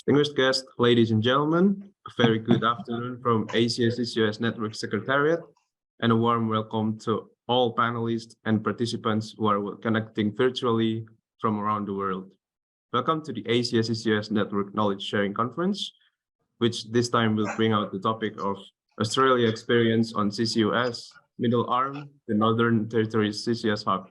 Distinguished guests, ladies and gentlemen, a very good afternoon from Asia CCUS Network Secretariat, and a warm welcome to all panelists and participants who are connecting virtually from around the world. Welcome to the Asia CCUS Network Knowledge Sharing Conference, which this time will bring out the topic of Australia experience on CCUS, Middle Arm, the Northern Territories CCS Hub.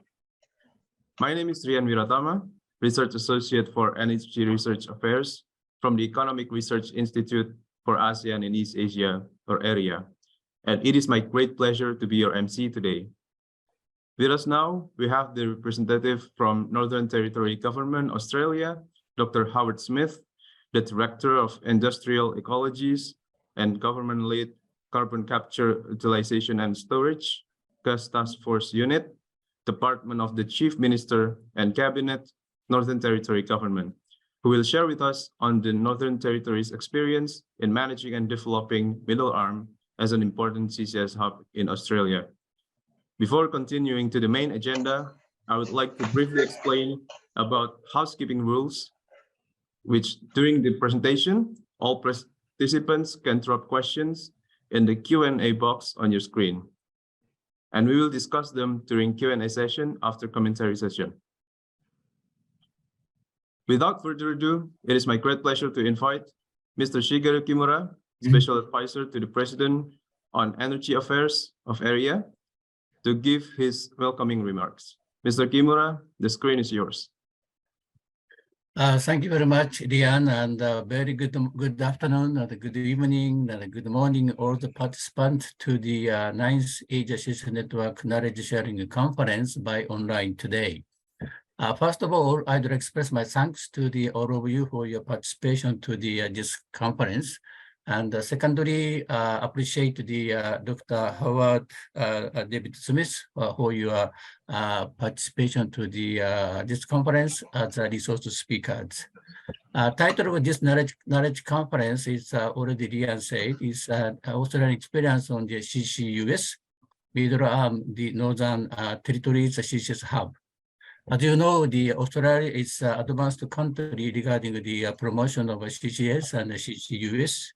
My name is Rian Wiratama, Research Associate for Energy Research Affairs from the Economic Research Institute for ASEAN and East Asia, or ERIA. And it is my great pleasure to be your MC today. With us now, we have the representative from Northern Territory Government, Australia, Dr. Howard Smith, the Director of Industrial Ecologies and Government-led Carbon Capture, Utilization and Storage, Gas Task Force Unit, Department of the Chief Minister and Cabinet, Northern Territory Government, who will share with us on the Northern Territory's experience in managing and developing Middle Arm as an important CCS hub in Australia. Before continuing to the main agenda, I would like to briefly explain about housekeeping rules, which during the presentation, all participants can drop questions in the Q&A box on your screen. And we will discuss them during Q&A session after commentary session. Without further ado, it is my great pleasure to invite Mr. Shigeru Kimura, Special Advisor to the President on Energy Affairs of ERIA, to give his welcoming remarks. Mr. Kimura, the screen is yours. Thank you very much, Rian, and very good afternoon, and good evening, and good morning, all the participants to the 9th Asia CCUS Network Knowledge Sharing Conference by online today. First of all, I'd like to express my thanks to all of you for your participation to this conference. And secondly, appreciate Dr. Howard David Smith for your participation to this conference as a resource speakers. Title of this knowledge conference is already Rian said, is Australian experience on the CCUS, Middle Arm, the Northern Territories CCS hub. As you know, Australia is an advanced country regarding the promotion of CCS and CCUS.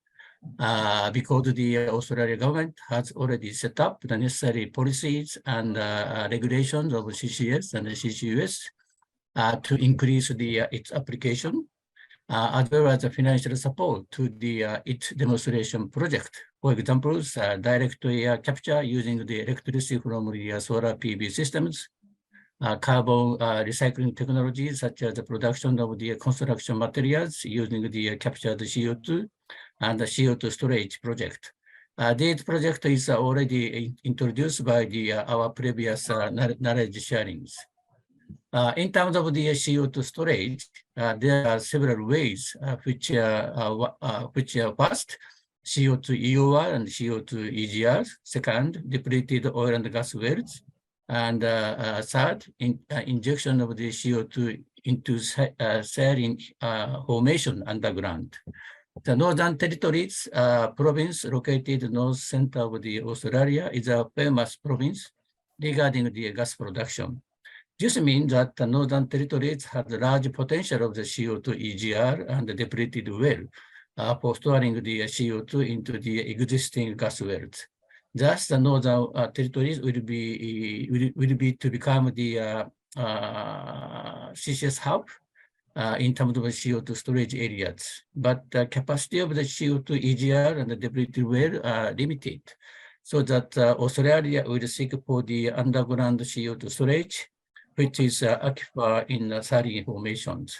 Because the Australian government has already set up the necessary policies and regulations of CCS and CCUS to increase its application, as well as the financial support to its demonstration project. For example, direct air capture using the electricity from the solar PV systems, carbon recycling technologies such as the production of the construction materials using the captured CO2, and the CO2 storage project. This project is already introduced by our previous knowledge sharings. In terms of the CO2 storage, there are several ways which are first, CO2 EOR and CO2 EGR, second, depleted oil and gas wells, and third, injection of the CO2 into saline formation underground. The Northern Territories province located north center of the Australia is a famous province regarding the gas production. This means that the Northern Territories has large potential of the CO2 EGR and the depleted well for storing the CO2 into the existing gas wells. Thus, the Northern Territories will be to become the CCS hub in terms of CO2 storage areas. But the capacity of the CO2 EGR and the depleted well are limited, so that Australia will seek for the underground CO2 storage, which is occupied in saline formations.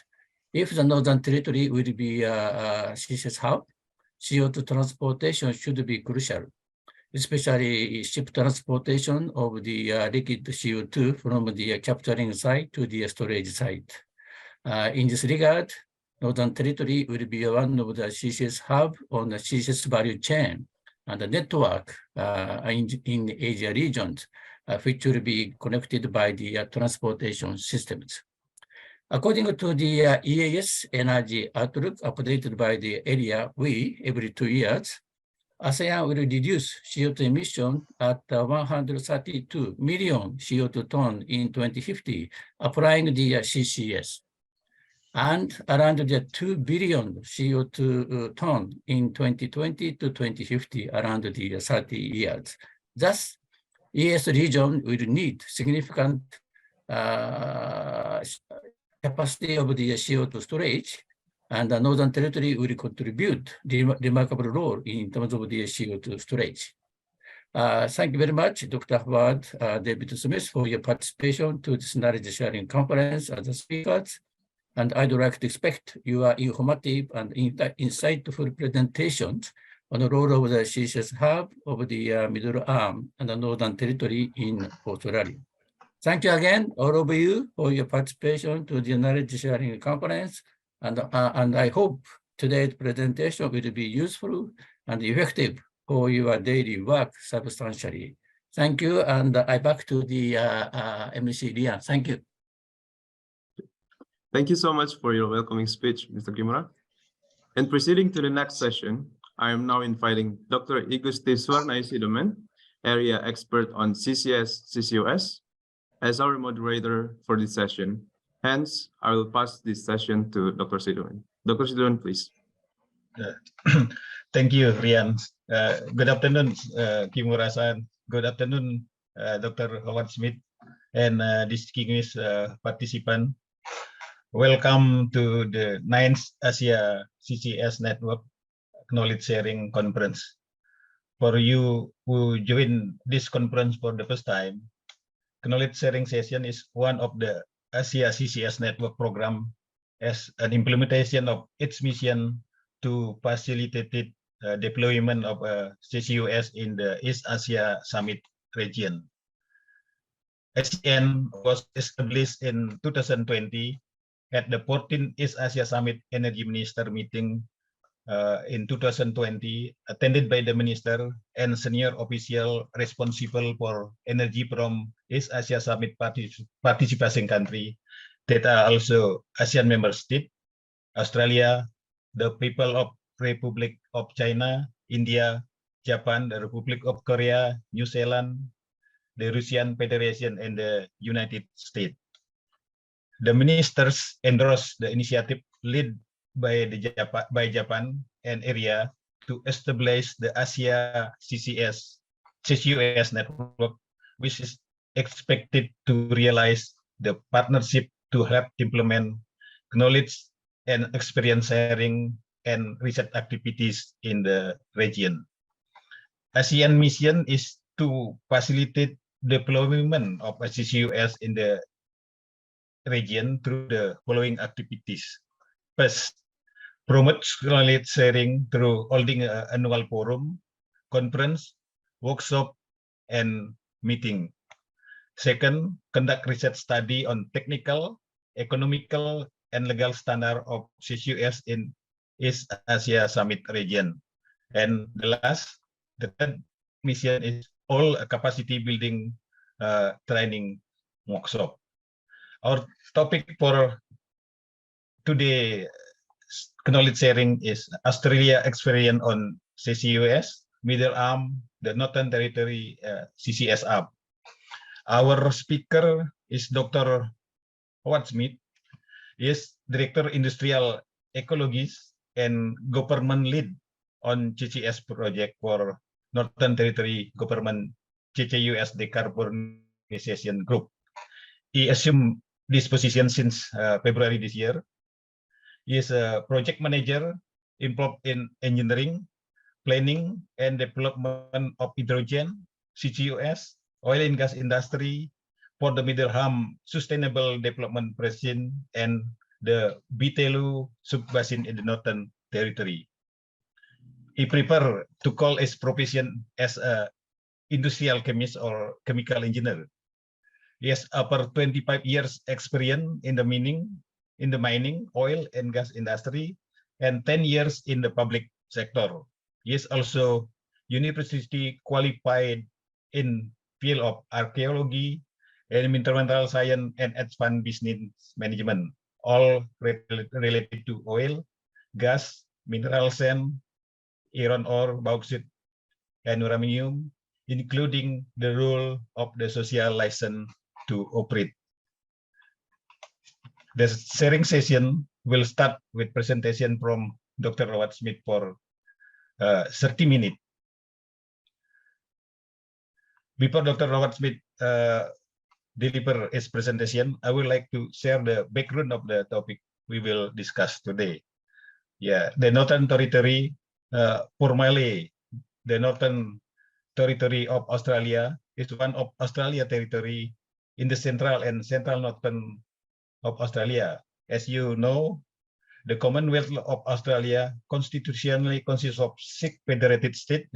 If the Northern Territory will be a CCS hub, CO2 transportation should be crucial, especially ship transportation of the liquid CO2 from the capturing site to the storage site. In this regard, Northern Territory will be one of the CCS hub on the CCS value chain and the network in the Asia regions, which will be connected by the transportation systems. According to the EAS Energy Outlook updated by the ERIA, every 2 years, ASEAN will reduce CO2 emission at 132 million CO2 ton in 2050, applying the CCS. and around the 2 billion CO2 ton in 2020 to 2050, around the 30 years. Thus, ES region will need significant capacity of the CO2 storage, and the Northern Territory will contribute remarkable role in terms of the CO2 storage. Thank you very much, Dr. Howard, David Smith, for your participation to this knowledge sharing conference as the speakers. And I'd like to expect your informative and insightful presentations on the role of the CCS hub of the Middle Arm and the Northern Territory in Australia. Thank you again, all of you, for your participation to the knowledge sharing conference. And I hope today's presentation will be useful and effective for your daily work substantially. Thank you, and I back to the MC Lian. Thank you. Thank you so much for your welcoming speech, Mr. Kimura. And proceeding to the next session, I am now inviting Dr. Igusti Swarnaisidomen, area expert on CCS CCUS, as our moderator for this session. Hence, I will pass this session to Dr. Sidomen. Dr. Sidomen, please. Thank you, Rian. Good afternoon, Kimura-san. Good afternoon, Dr. Howard Smith, and distinguished participant. Welcome to the 9th Asia CCS Network Knowledge Sharing Conference. For you who join this conference for the first time, Knowledge Sharing Session is one of the Asia CCS Network program as an implementation of its mission to facilitate deployment of CCUS in the East Asia Summit region. ASEAN was established in 2020 at the 14th East Asia Summit Energy Minister meeting in 2020, attended by the minister and senior official responsible for energy from East Asia Summit participating country that are also ASEAN member state, Australia, the people of Republic of China, India, Japan, the Republic of Korea, New Zealand, the Russian Federation, and the United States. The ministers endorsed the initiative led by Japan and ERIA to establish the Asia CCUS network, which is expected to realize the partnership to help implement knowledge and experience sharing and research activities in the region. ASEAN mission is to facilitate deployment of CCUS in the region through the following activities. First, promote knowledge sharing through holding an annual forum, conference, workshop, and meeting. Second, conduct research study on technical, economical, and legal standard of CCUS in East Asia Summit region. And the third mission is all capacity building training workshop. Our topic for today knowledge sharing is Australia experience on CCUS, Middle Arm, the Northern Territory CCS hub. Our speaker is Dr. Howard Smith. He is Director Industrial Ecologist and Government Lead on CCS project for Northern Territory Government CCUS Decarbonization Group. He assumed this position since February this year. He is a project manager involved in engineering, planning, and development of hydrogen, CCUS, oil and gas industry for the Middle Arm Sustainable Development Basin and the Bitelu Sub-Basin in the Northern Territory. He prefer to call his profession as a industrial chemist or chemical engineer. He has over 25 years experience in the mining, oil and gas industry, and 10 years in the public sector. He is also university qualified in field of archaeology, environmental science, and advanced business management, all related to oil, gas, mineral sand, iron ore, bauxite, and uranium, including the role of the social license to operate. The sharing session will start with presentation from Dr. Robert Smith for 30 minutes. Before Dr. Robert Smith deliver his presentation, I would like to share the background of the topic we will discuss today. Yeah, the Northern Territory, formerly the Northern Territory of Australia, is one of Australia territory in the central and central northern of Australia. As you know, the Commonwealth of Australia constitutionally consists of 6 federated states: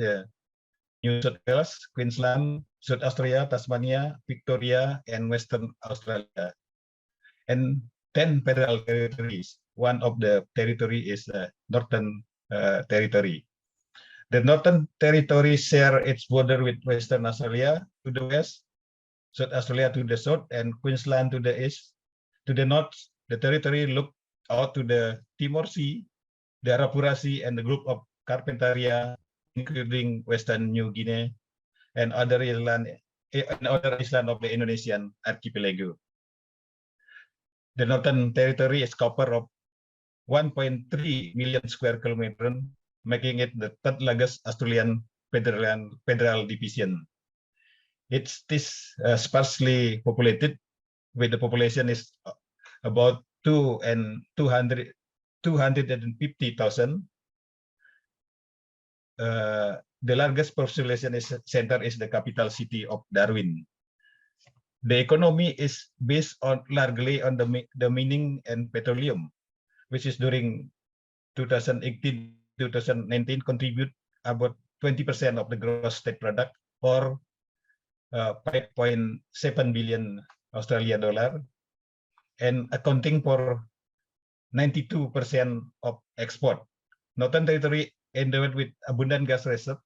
New South Wales, Queensland, South Australia, Tasmania, Victoria, and Western Australia, and 10 federal territories. One of the territory is Northern Territory. The Northern Territory share its border with Western Australia to the west, South Australia to the south, and Queensland to the east. To the north, the territory looked out to the Timor Sea, the Arafura Sea, and the group of Carpentaria, including Western New Guinea and other islands of the Indonesian archipelago. The Northern Territory is covered of 1.3 million square kilometers, making it the third largest Australian federal division. It's sparsely populated, with the population is about 250,000. The largest population center is the capital city of Darwin. The economy is based largely on the mining and petroleum, which is during 2018-2019 contribute about 20% of the gross state product, or 5.7 billion Australian dollar, and accounting for 92% of export. Northern Territory endowed with abundant gas reserve,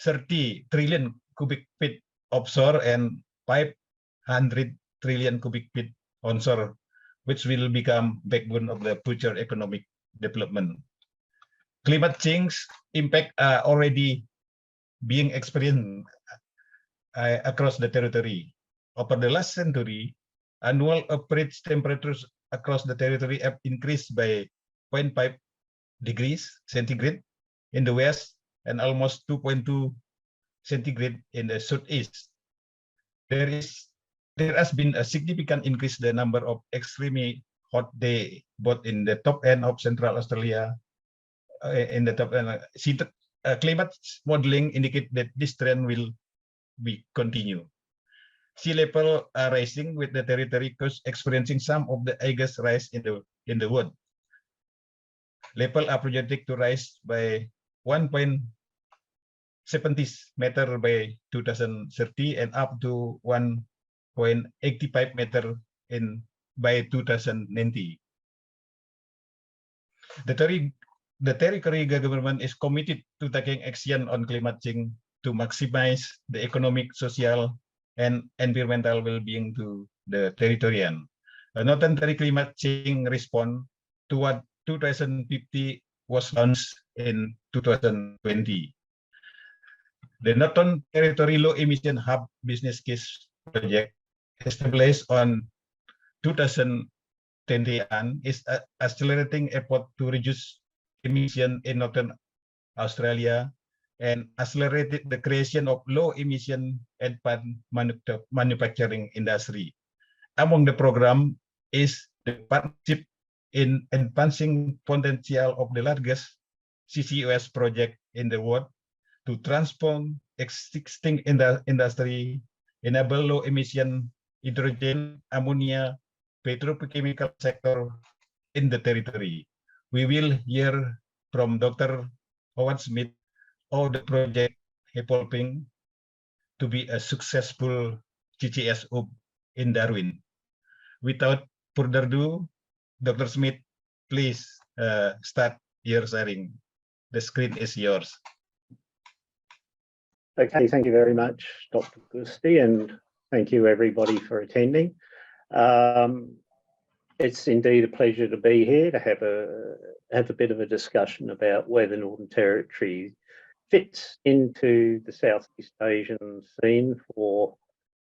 30 trillion cubic feet offshore and 500 trillion cubic feet onshore, which will become backbone of the future economic development. Climate change impact are already being experienced across the territory. Over the last century, annual average temperatures across the territory have increased by 0.5 degrees centigrade in the west and almost 2.2 centigrade in the southeast. There has been a significant increase in the number of extremely hot days, both in the top end of Central Australia. In the top end, climate modeling indicate that this trend will continue. Sea level are rising, with the territory coast experiencing some of the highest rise in the world. Level are projected to rise by 1.70 meter by 2030 and up to 1.85 meter by 2090. The territory government is committed to taking action on climate change to maximize the economic, social, and environmental well-being to the territorian. Northern Territory Climate Change Response toward 2050 was launched in 2020. The Northern Territory Low Emission Hub Business Case Project, established on 2021, is accelerating effort to reduce emission in Northern Australia and accelerated the creation of low-emission advanced manufacturing industry. Among the program is the partnership in advancing potential of the largest CCUS project in the world to transform existing industry, enable low-emission hydrogen, ammonia, petrochemical sector in the territory. We will hear from Dr. Howard Smith how the project evolving to be a successful CCS hub in Darwin. Without further ado, Dr. Smith, please start your sharing. The screen is yours. Okay, thank you very much, Dr. Gusti, and thank you everybody for attending. It's indeed a pleasure to be here to have a bit of a discussion about where the Northern Territory fits into the Southeast Asian scene for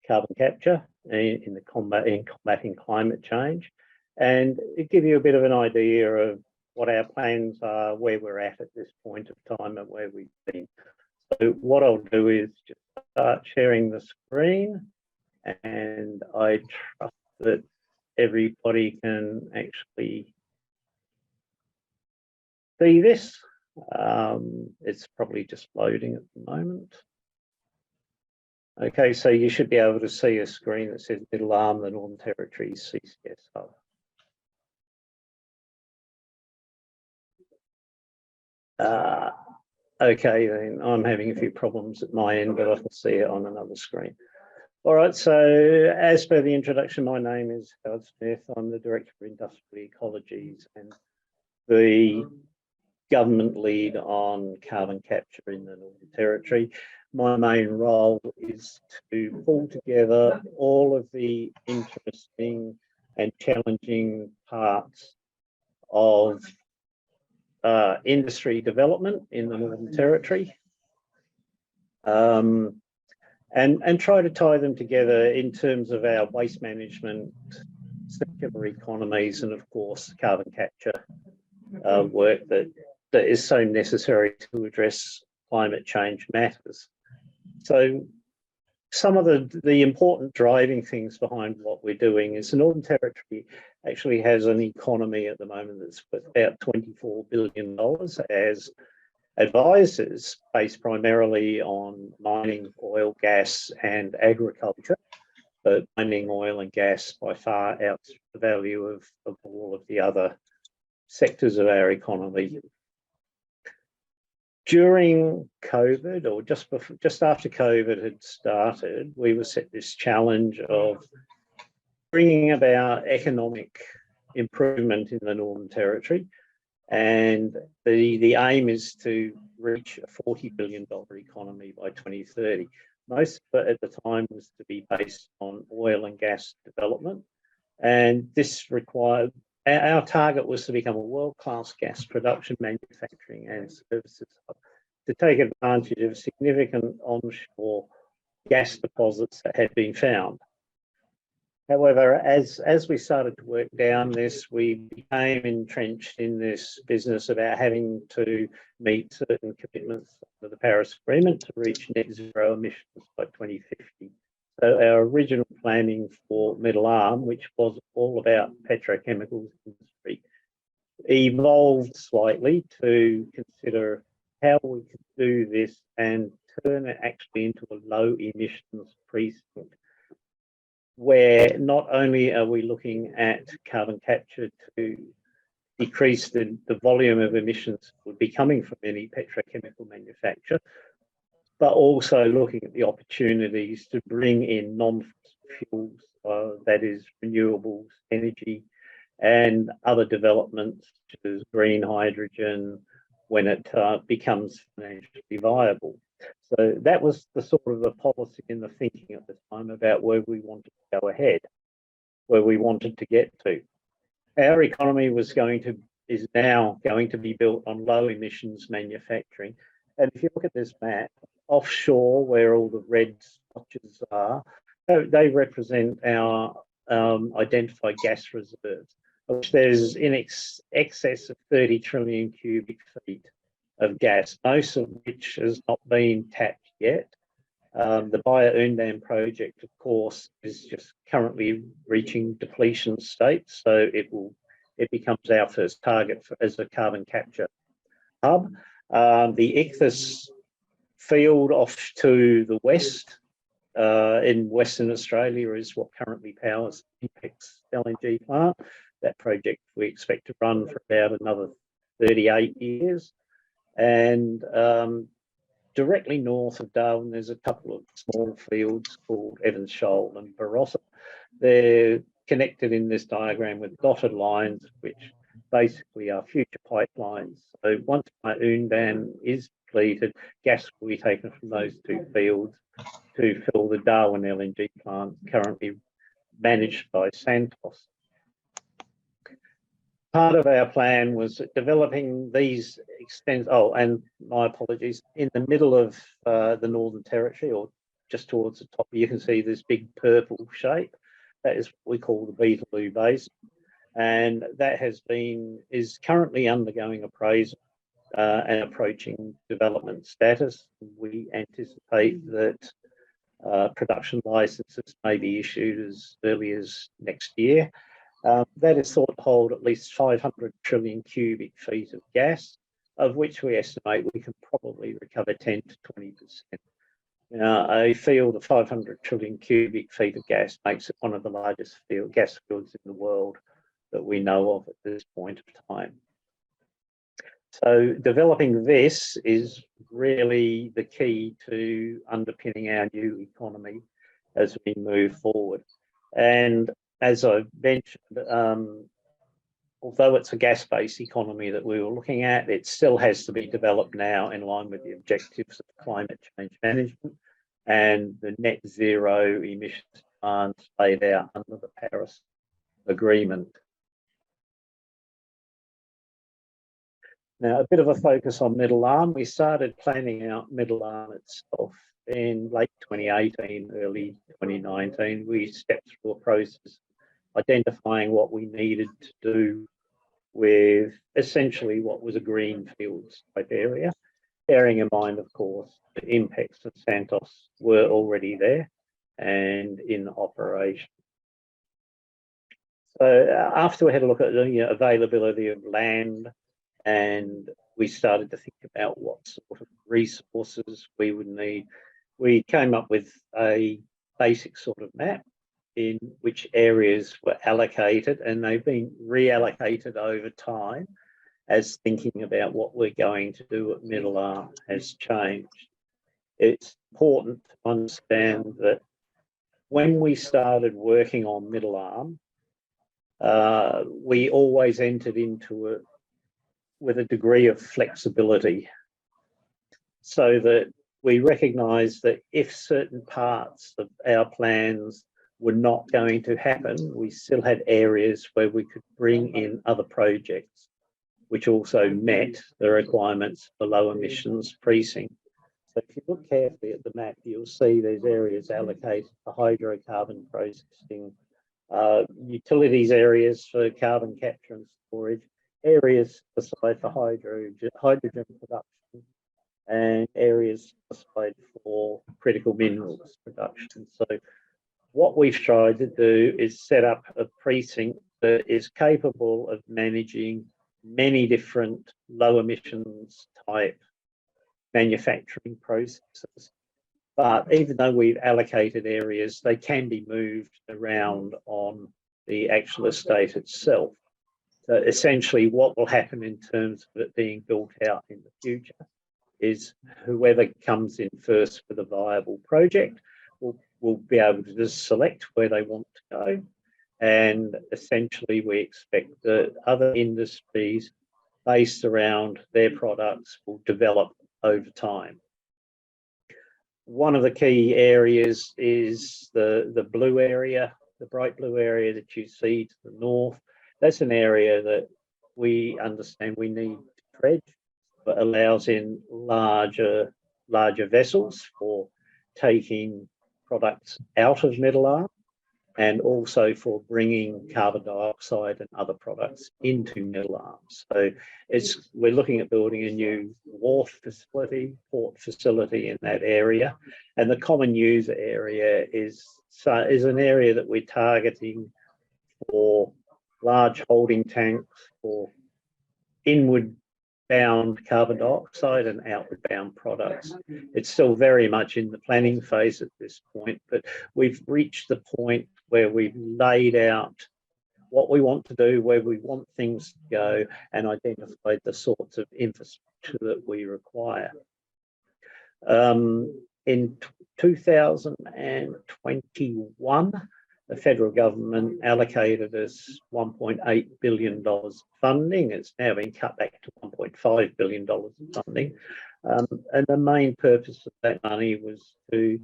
carbon capture in combating climate change, and give you a bit of an idea of what our plans are, where we're at this point of time and where we've been. So what I'll do is just start sharing the screen, and I trust that everybody can actually see this. It's probably just loading at the moment. Okay, so you should be able to see a screen that says Middle Arm, the Northern Territory CCS Hub. Okay, then I'm having a few problems at my end, but I can see it on another screen. All right, so as per the introduction, my name is Howard Smith. I'm the Director of Industrial Ecologies and the government lead on carbon capture in the Northern Territory. My main role is to pull together all of the interesting and challenging parts of industry development in the Northern Territory, and try to tie them together in terms of our waste management, circular economies, and of course carbon capture work that is so necessary to address climate change matters. So some of the important driving things behind what we're doing is the Northern Territory actually has an economy at the moment that's about $24 billion as advisors, based primarily on mining, oil, gas and agriculture. But mining, oil and gas by far outstrips the value of all of the other sectors of our economy. During COVID, or just after COVID had started, we were set this challenge of bringing about economic improvement in the Northern Territory, and the aim is to reach a $40 billion economy by 2030. Most of it at the time was to be based on oil and gas development, and this required, our target was to become a world-class gas production, manufacturing and services hub to take advantage of significant onshore gas deposits that had been found. However, as we started to work down this, we became entrenched in this business about having to meet certain commitments under the Paris Agreement to reach net zero emissions by 2050. So our original planning for Middle Arm, which was all about petrochemicals industry, evolved slightly to consider how we could do this and turn it actually into a low emissions precinct, where not only are we looking at carbon capture to decrease the volume of emissions that would be coming from any petrochemical manufacture, but also looking at the opportunities to bring in non-fossil fuels, that is renewables, energy, and other developments such as green hydrogen when it becomes financially viable. So that was the sort of the policy and the thinking at the time about where we wanted to go ahead, where we wanted to get to. Our economy is now going to be built on low emissions manufacturing. And if you look at this map, offshore where all the red splotches are, they represent our identified gas reserves, which there's in excess of 30 trillion cubic feet of gas, most of which has not been tapped yet. The Baja-Undan project, of course, is just currently reaching depletion state, so it becomes our first target as a carbon capture hub. The Ichthys field off to the west in Western Australia is what currently powers Impac's LNG plant. That project we expect to run for about another 38 years. And directly north of Darwin, there's a couple of small fields called Evans Shoal and Barossa. They're connected in this diagram with dotted lines, which basically are future pipelines. So once Baja-Undan is completed, gas will be taken from those two fields to fill the Darwin LNG plant currently managed by Santos. Part of our plan was developing these and my apologies, in the middle of the Northern Territory, or just towards the top, you can see this big purple shape. That is what we call the Beetaloo Basin. and that is currently undergoing appraisal and approaching development status. We anticipate that production licenses may be issued as early as next year. That is thought to hold at least 500 trillion cubic feet of gas, of which we estimate we can probably recover 10 to 20%. A field of 500 trillion cubic feet of gas makes it one of the largest gas fields in the world that we know of at this point of time. So developing this is really the key to underpinning our new economy as we move forward. And as I mentioned, although it's a gas-based economy that we were looking at, it still has to be developed now in line with the objectives of climate change management and the net zero emissions plans laid out under the Paris Agreement. Now, a bit of a focus on Middle Arm. We started planning out Middle Arm itself in late 2018, early 2019. We stepped through a process identifying what we needed to do with essentially what was a greenfields type area, bearing in mind, of course, the impacts of Santos were already there and in operation. So after we had a look at the availability of land, and we started to think about what sort of resources we would need, we came up with a basic sort of map in which areas were allocated, and they've been reallocated over time as thinking about what we're going to do at Middle Arm has changed. It's important to understand that when we started working on Middle Arm, we always entered into it with a degree of flexibility, so that we recognise that if certain parts of our plans were not going to happen, we still had areas where we could bring in other projects which also met the requirements for low emissions precinct. So if you look carefully at the map, you'll see there's areas allocated for hydrocarbon processing, utilities areas for carbon capture and storage, areas specified for hydrogen production, and areas specified for critical minerals production. So what we've tried to do is set up a precinct that is capable of managing many different low emissions type manufacturing processes. But even though we've allocated areas, they can be moved around on the actual estate itself. So essentially what will happen in terms of it being built out in the future is whoever comes in first with a viable project will be able to just select where they want to go. And essentially we expect that other industries based around their products will develop over time. One of the key areas is the blue area, the bright blue area that you see to the north. That's an area that we understand we need to dredge, but allows in larger vessels for taking products out of Middle Arm, and also for bringing carbon dioxide and other products into Middle Arm. So we're looking at building a new wharf facility, port facility in that area. And the common user area is an area that we're targeting for large holding tanks for inward bound carbon dioxide and outward bound products. It's still very much in the planning phase at this point, but we've reached the point where we've laid out what we want to do, where we want things to go, and identified the sorts of infrastructure that we require. In 2021, the federal government allocated us $1.8 billion funding. It's now been cut back to $1.5 billion of funding. And the main purpose of that money was to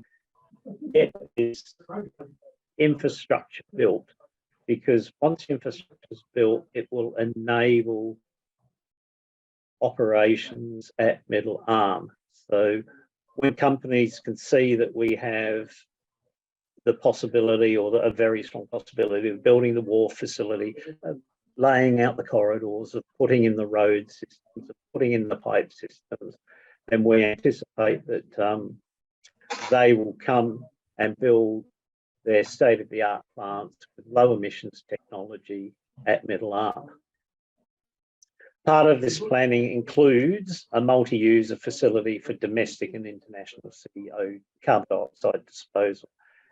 get this infrastructure built, because once infrastructure is built, it will enable operations at Middle Arm. So when companies can see that we have the possibility, or a very strong possibility, of building the wharf facility, laying out the corridors, of putting in the road systems, of putting in the pipe systems. And we anticipate that they will come and build their state-of-the-art plants with low emissions technology at Middle Arm. Part of this planning includes a multi-user facility for domestic and international CO carbon dioxide disposal.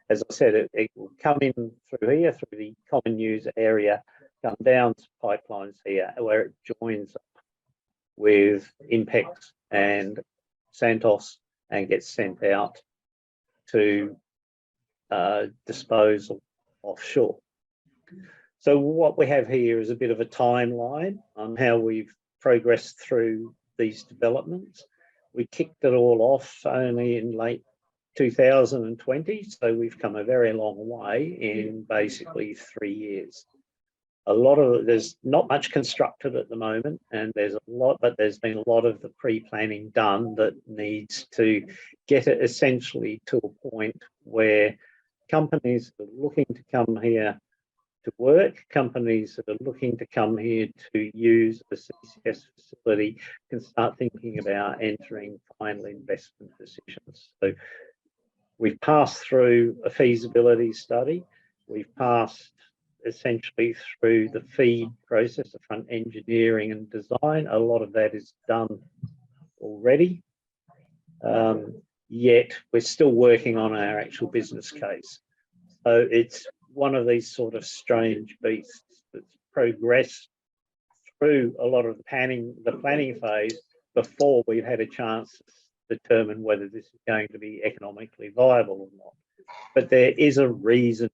As I said, it will come in through here, through the common user area, come down to pipelines here, where it joins up with INPEX and Santos and gets sent out to disposal offshore. So what we have here is a bit of a timeline on how we've progressed through these developments. We kicked it all off only in late 2020, so we've come a very long way in basically 3 years. There's not much constructed at the moment, and there's been a lot of the pre-planning done that needs to get it essentially to a point where companies are looking to come here to work, companies that are looking to come here to use a CCS facility can start thinking about entering final investment decisions. So we've passed through a feasibility study. We've passed essentially through the FEED process, the front engineering and design. A lot of that is done already. Yet we're still working on our actual business case. So it's one of these sort of strange beasts that's progressed through a lot of the planning phase before we've had a chance to determine whether this is going to be economically viable or not. But there is a reason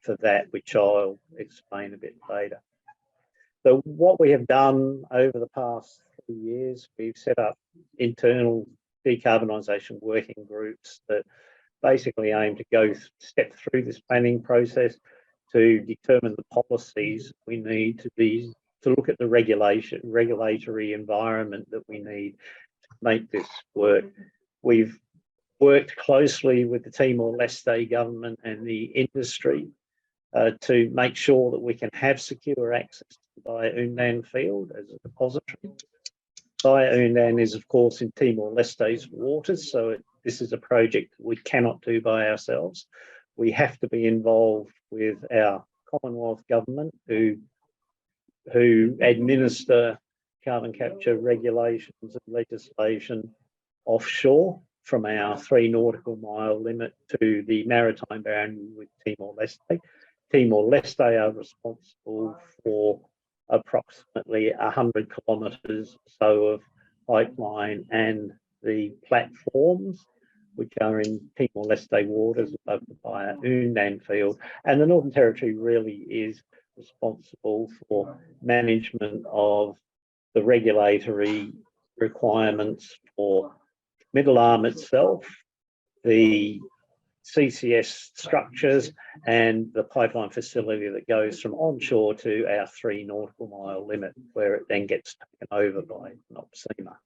for that, which I'll explain a bit later. So what we have done over the past 3 years, we've set up internal decarbonisation working groups that basically aim to step through this planning process to determine the policies we need to look at the regulatory environment that we need to make this work. We've worked closely with the Timor-Leste government and the industry to make sure that we can have secure access to the Bayu-Undan field as a depository. Bayu-Undan is, of course, in Timor-Leste's waters, so this is a project we cannot do by ourselves. We have to be involved with our Commonwealth government who administer carbon capture regulations and legislation offshore from our 3 nautical mile limit to the maritime boundary with Timor-Leste. Timor-Leste are responsible for approximately 100 kilometres or so of pipeline and the platforms, which are in Timor-Leste waters above the Bayu-Undan field. And the Northern Territory really is responsible for management of the regulatory requirements for Middle Arm itself, the CCS structures, and the pipeline facility that goes from onshore to our 3 nautical mile limit, where it then gets taken over by NOPSEMA.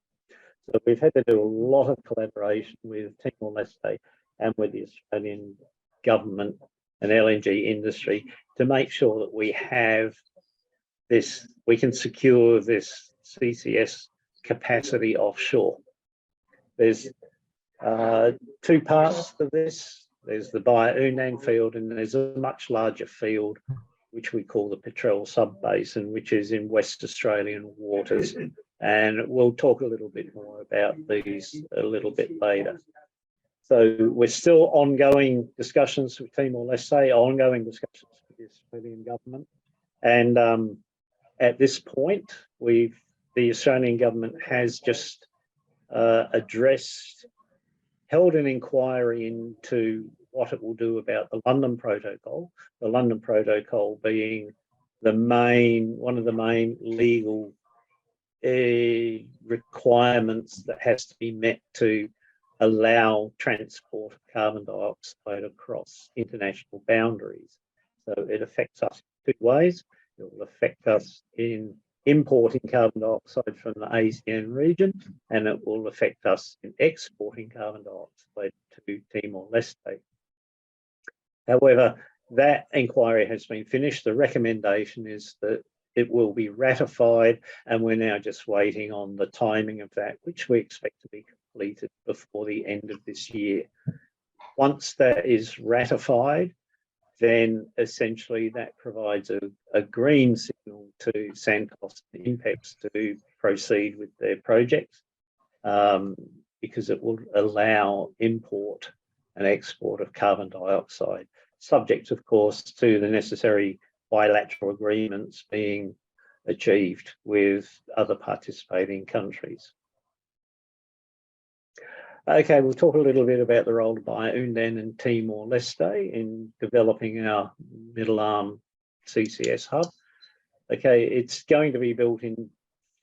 So we've had to do a lot of collaboration with Timor-Leste and with the Australian government and LNG industry to make sure that we have this, we can secure this CCS capacity offshore. There's 2 parts to this. There's the Bayu-Undan field, and there's a much larger field, which we call the Petrel Sub-Basin, which is in West Australian waters. And we'll talk a little bit more about these a little bit later. So we're still ongoing discussions with Timor-Leste, ongoing discussions with the Australian government. And at this point, the Australian government has just held an inquiry into what it will do about the London Protocol being one of the main legal requirements that has to be met to allow transport of carbon dioxide across international boundaries. So it affects us in 2 ways. It will affect us in importing carbon dioxide from the ASEAN region, and it will affect us in exporting carbon dioxide to Timor-Leste. However, that inquiry has been finished. The recommendation is that it will be ratified, and we're now just waiting on the timing of that, which we expect to be completed before the end of this year. Once that is ratified, then essentially that provides a green signal to Santos and INPEX to proceed with their projects, because it will allow import and export of carbon dioxide, subject, of course, to the necessary bilateral agreements being achieved with other participating countries. Okay, we'll talk a little bit about the role of Bayu-Undan and Timor-Leste in developing our middle arm CCS hub. Okay, it's going to be built in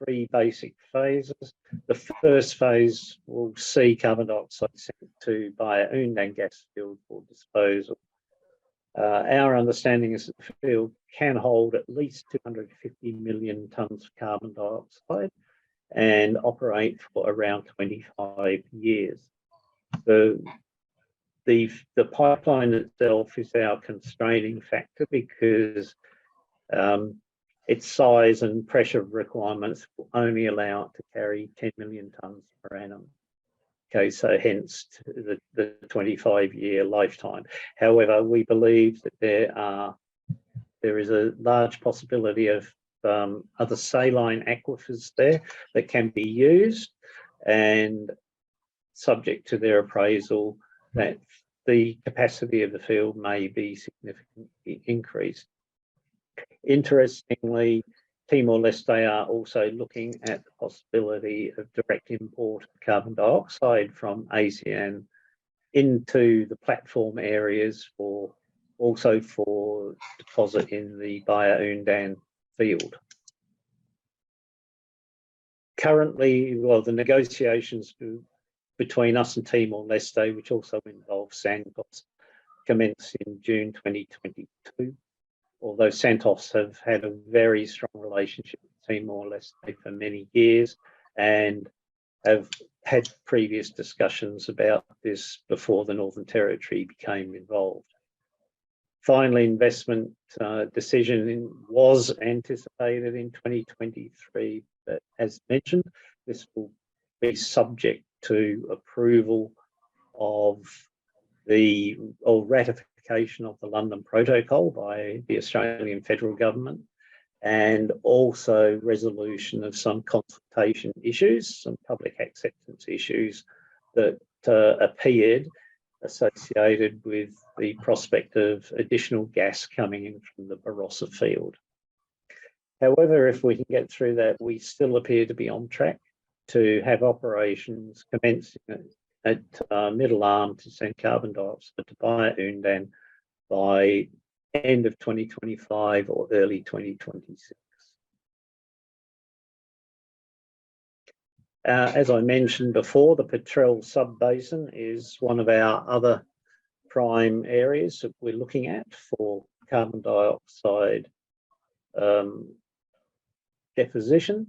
3 basic phases. The first phase will see carbon dioxide sent to Bayu-Undan gas field for disposal. Our understanding is that the field can hold at least 250 million tonnes of carbon dioxide and operate for around 25 years. The pipeline itself is our constraining factor because its size and pressure requirements will only allow it to carry 10 million tonnes per annum. Okay, so hence the 25-year lifetime. However, we believe that there is a large possibility of other saline aquifers there that can be used, and subject to their appraisal, that the capacity of the field may be significantly increased. Interestingly, Timor-Leste are also looking at the possibility of direct import of carbon dioxide from ASEAN into the platform areas for deposit in the Bayu-Undan field. Currently, well, the negotiations between us and Timor-Leste, which also involve Santos, commenced in June 2022. Although Santos have had a very strong relationship with Timor-Leste for many years and have had previous discussions about this before the Northern Territory became involved. Finally, investment decision was anticipated in 2023, but as mentioned, this will be subject to approval of ratification of the London Protocol by the Australian Federal Government, and also resolution of some consultation issues, some public acceptance issues that appeared associated with the prospect of additional gas coming in from the Barossa field. However, if we can get through that, we still appear to be on track to have operations commencing at middle arm to send carbon dioxide to Bayu-Undan by end of 2025 or early 2026. As I mentioned before, the Petrel Sub-Basin is one of our other prime areas that we're looking at for carbon dioxide deposition.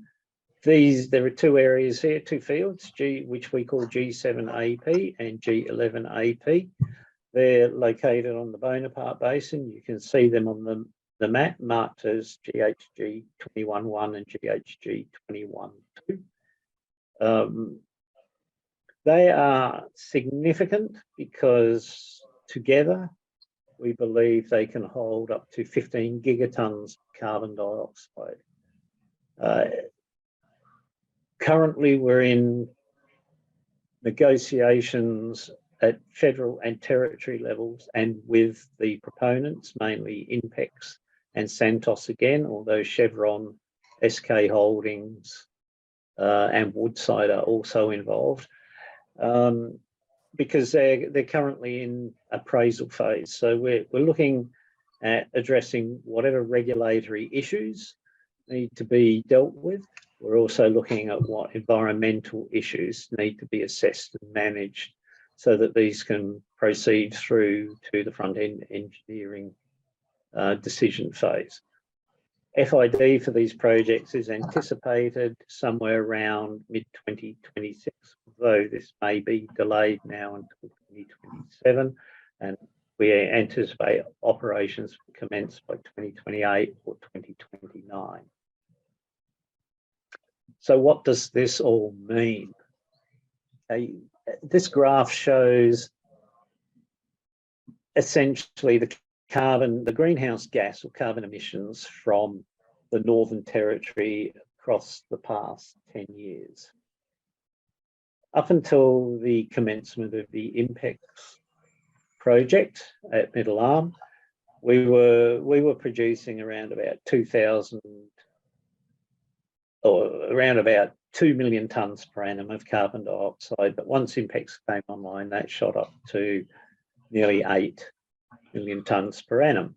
There are 2 areas here, 2 fields, which we call G7AP and G11AP. They're located on the Bonaparte Basin. You can see them on the map marked as GHG 21.1 and GHG 21.2. They are significant because together we believe they can hold up to 15 gigatons of carbon dioxide. Currently, we're in negotiations at federal and territory levels and with the proponents, mainly INPEX and Santos again, although Chevron, SK Holdings and Woodside are also involved, because they're currently in appraisal phase. So we're looking at addressing whatever regulatory issues need to be dealt with. We're also looking at what environmental issues need to be assessed and managed so that these can proceed through to the front-end engineering decision phase. FID for these projects is anticipated somewhere around mid-2026, although this may be delayed now until 2027, and we anticipate operations will commence by 2028 or 2029. So what does this all mean? This graph shows essentially the greenhouse gas or carbon emissions from the Northern Territory across the past 10 years. Up until the commencement of the INPEX project at Middle Arm, we were producing around about 2,000 or around about 2 million tonnes per annum of carbon dioxide. But once INPEX came online, that shot up to nearly 8 million tonnes per annum.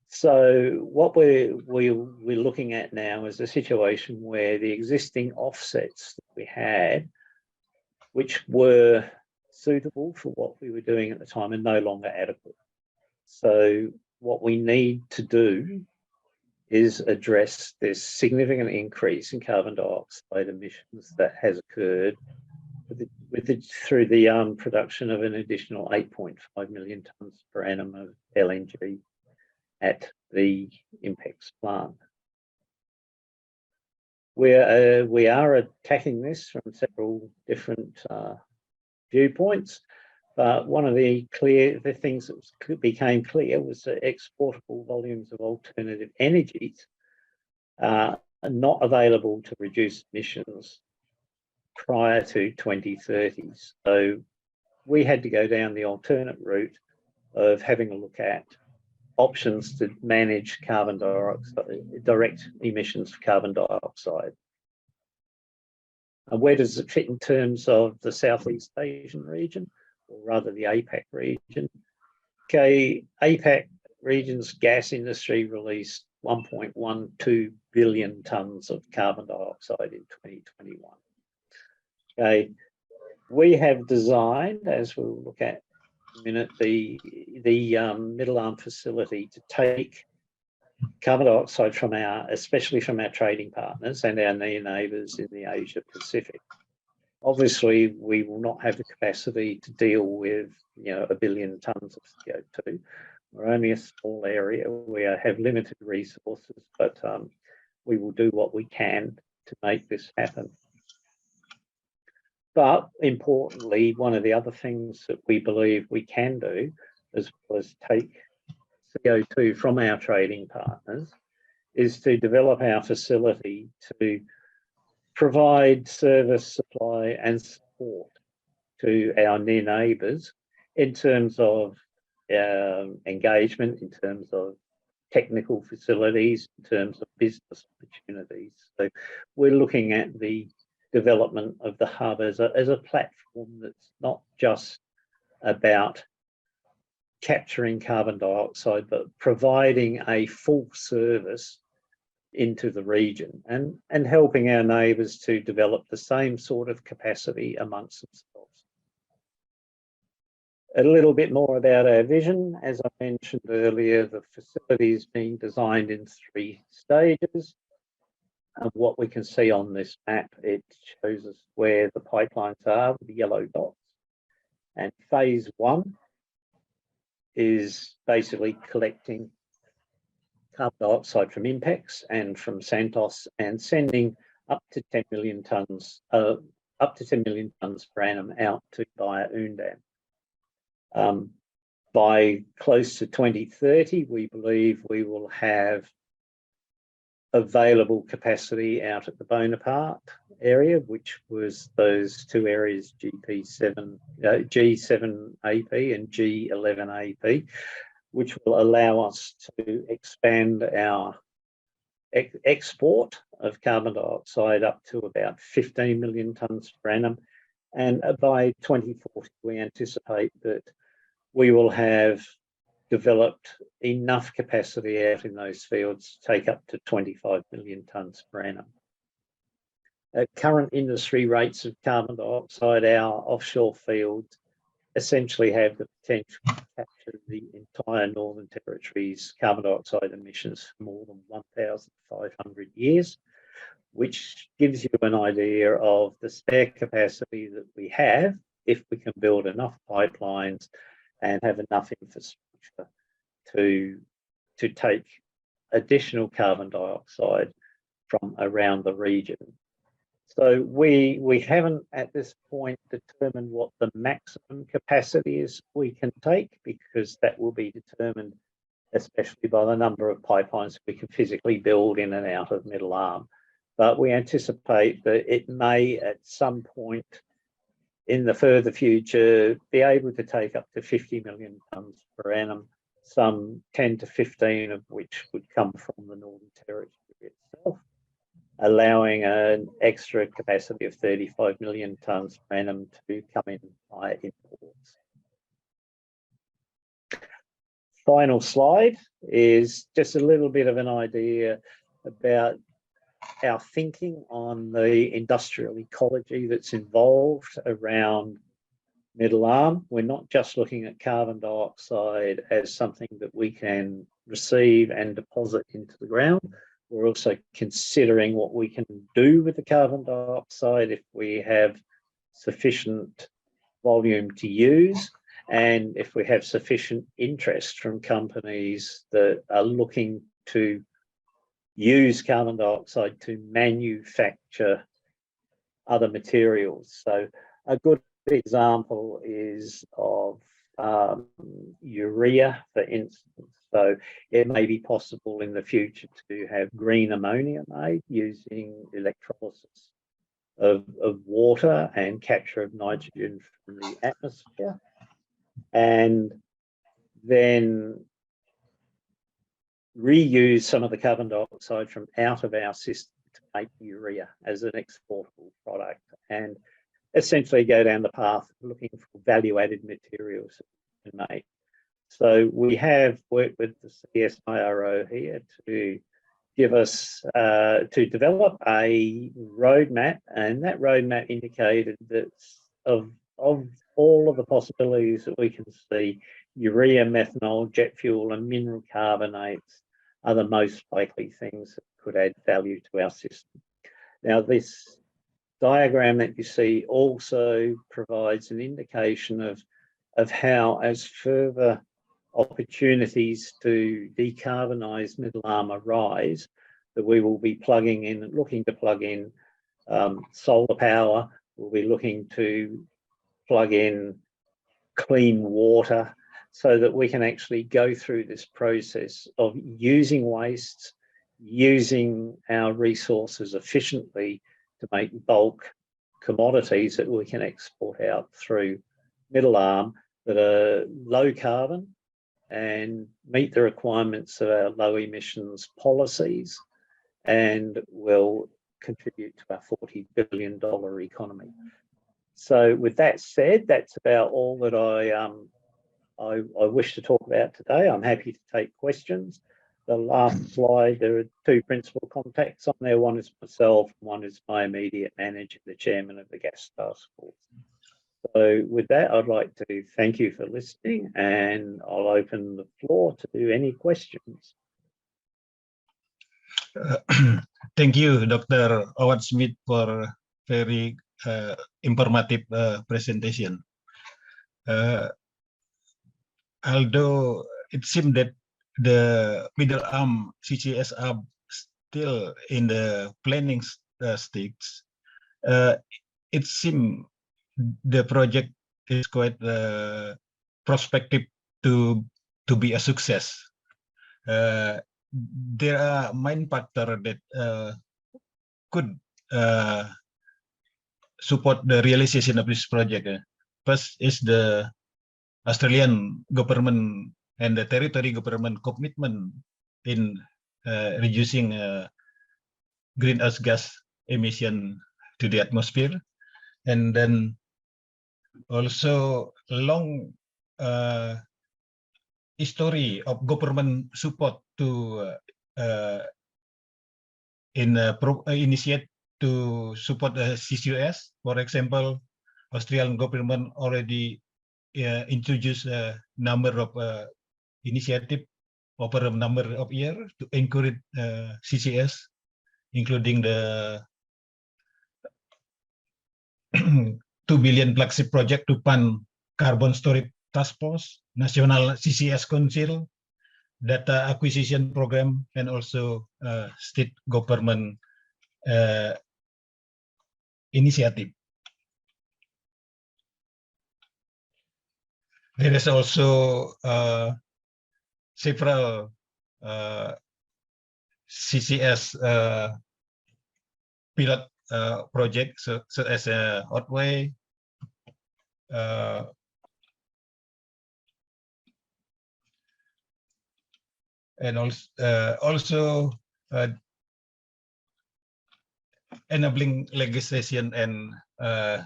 So what we're looking at now is a situation where the existing offsets that we had, which were suitable for what we were doing at the time, are no longer adequate. So what we need to do is address this significant increase in carbon dioxide emissions that has occurred through the production of an additional 8.5 million tonnes per annum of LNG at the INPEX plant. We are attacking this from several different viewpoints, but one of the things that became clear was that exportable volumes of alternative energies are not available to reduce emissions prior to 2030. So we had to go down the alternate route of having a look at options to manage carbon dioxide, direct emissions of carbon dioxide. And where does it fit in terms of the Southeast Asian region, or rather the APAC region? Okay, APAC region's gas industry released 1.12 billion tonnes of carbon dioxide in 2021. Okay, we have designed, as we'll look at in a minute, the Middle Arm facility to take carbon dioxide from especially from our trading partners and our near neighbours in the Asia Pacific. Obviously, we will not have the capacity to deal with 1 billion tonnes of CO2. We're only a small area. We have limited resources, but we will do what we can to make this happen. But importantly, one of the other things that we believe we can do, as well as take CO2 from our trading partners, is to develop our facility to provide service, supply and support to our near neighbours in terms of engagement, in terms of technical facilities, in terms of business opportunities. So we're looking at the development of the hub as a platform that's not just about capturing carbon dioxide, but providing a full service into the region and helping our neighbours to develop the same sort of capacity amongst themselves. A little bit more about our vision. As I mentioned earlier, the facility is being designed in 3 stages. And what we can see on this map, it shows us where the pipelines are with the yellow dots. And phase 1 is basically collecting carbon dioxide from INPEX and from Santos and sending up to 10 million tonnes per annum out to via Undam. By close to 2030, we believe we will have available capacity out at the Bonaparte area, which was those 2 areas, G7AP and G11AP, which will allow us to expand our export of carbon dioxide up to about 15 million tonnes per annum. And by 2040, we anticipate that we will have developed enough capacity out in those fields to take up to 25 million tonnes per annum. At current industry rates of carbon dioxide, our offshore fields essentially have the potential to capture the entire Northern Territory's carbon dioxide emissions for more than 1,500 years, which gives you an idea of the spare capacity that we have if we can build enough pipelines and have enough infrastructure to take additional carbon dioxide from around the region. So we haven't at this point determined what the maximum capacity is we can take, because that will be determined especially by the number of pipelines we can physically build in and out of Middle Arm. But we anticipate that it may at some point in the further future be able to take up to 50 million tonnes per annum, some 10 to 15 of which would come from the Northern Territory itself, allowing an extra capacity of 35 million tonnes per annum to come in via imports. Final slide is just a little bit of an idea about our thinking on the industrial ecology that's involved around Middle Arm. We're not just looking at carbon dioxide as something that we can receive and deposit into the ground. We're also considering what we can do with the carbon dioxide if we have sufficient volume to use, and if we have sufficient interest from companies that are looking to use carbon dioxide to manufacture other materials. So a good example is of urea, for instance. So it may be possible in the future to have green ammonia made using electrolysis of water and capture of nitrogen from the atmosphere, and then reuse some of the carbon dioxide from out of our system to make urea as an exportable product, and essentially go down the path of looking for value-added materials to make. So we have worked with the CSIRO here to give us, to develop a roadmap, and that roadmap indicated that of all of the possibilities that we can see, urea, methanol, jet fuel, and mineral carbonates are the most likely things that could add value to our system. Now, this diagram that you see also provides an indication of how, as further opportunities to decarbonise Middle Arm arise, that we will be looking to plug in solar power. We'll be looking to plug in clean water, so that we can actually go through this process of using wastes, using our resources efficiently to make bulk commodities that we can export out through Middle Arm that are low carbon and meet the requirements of our low emissions policies, and will contribute to our $40 billion economy. So with that said, that's about all that I wish to talk about today. I'm happy to take questions. The last slide, there are two principal contacts on there. One is myself, one is my immediate manager, the chairman of the gas task force. So with that, I'd like to thank you for listening, and I'll open the floor to any questions. Thank you, Dr. Howard Smith, for very informative presentation. Although it seems that the Middle Arm CCS are still in the planning stage, it seems the project is quite prospective to be a success. There are main factors that could support the realization of this project. First is the Australian government and the territory government commitment in reducing greenhouse gas emission to the atmosphere, and then also long history of government support to initiate to support the CCUS. For example, Australian government already introduced a number of initiatives over a number of years to encourage CCS, including the 2 billion flagship project to fund carbon storage task force, national CCS council, data acquisition program, and also state government initiative. There is also several CCS pilot projects, such as Otway, and also enabling legislation and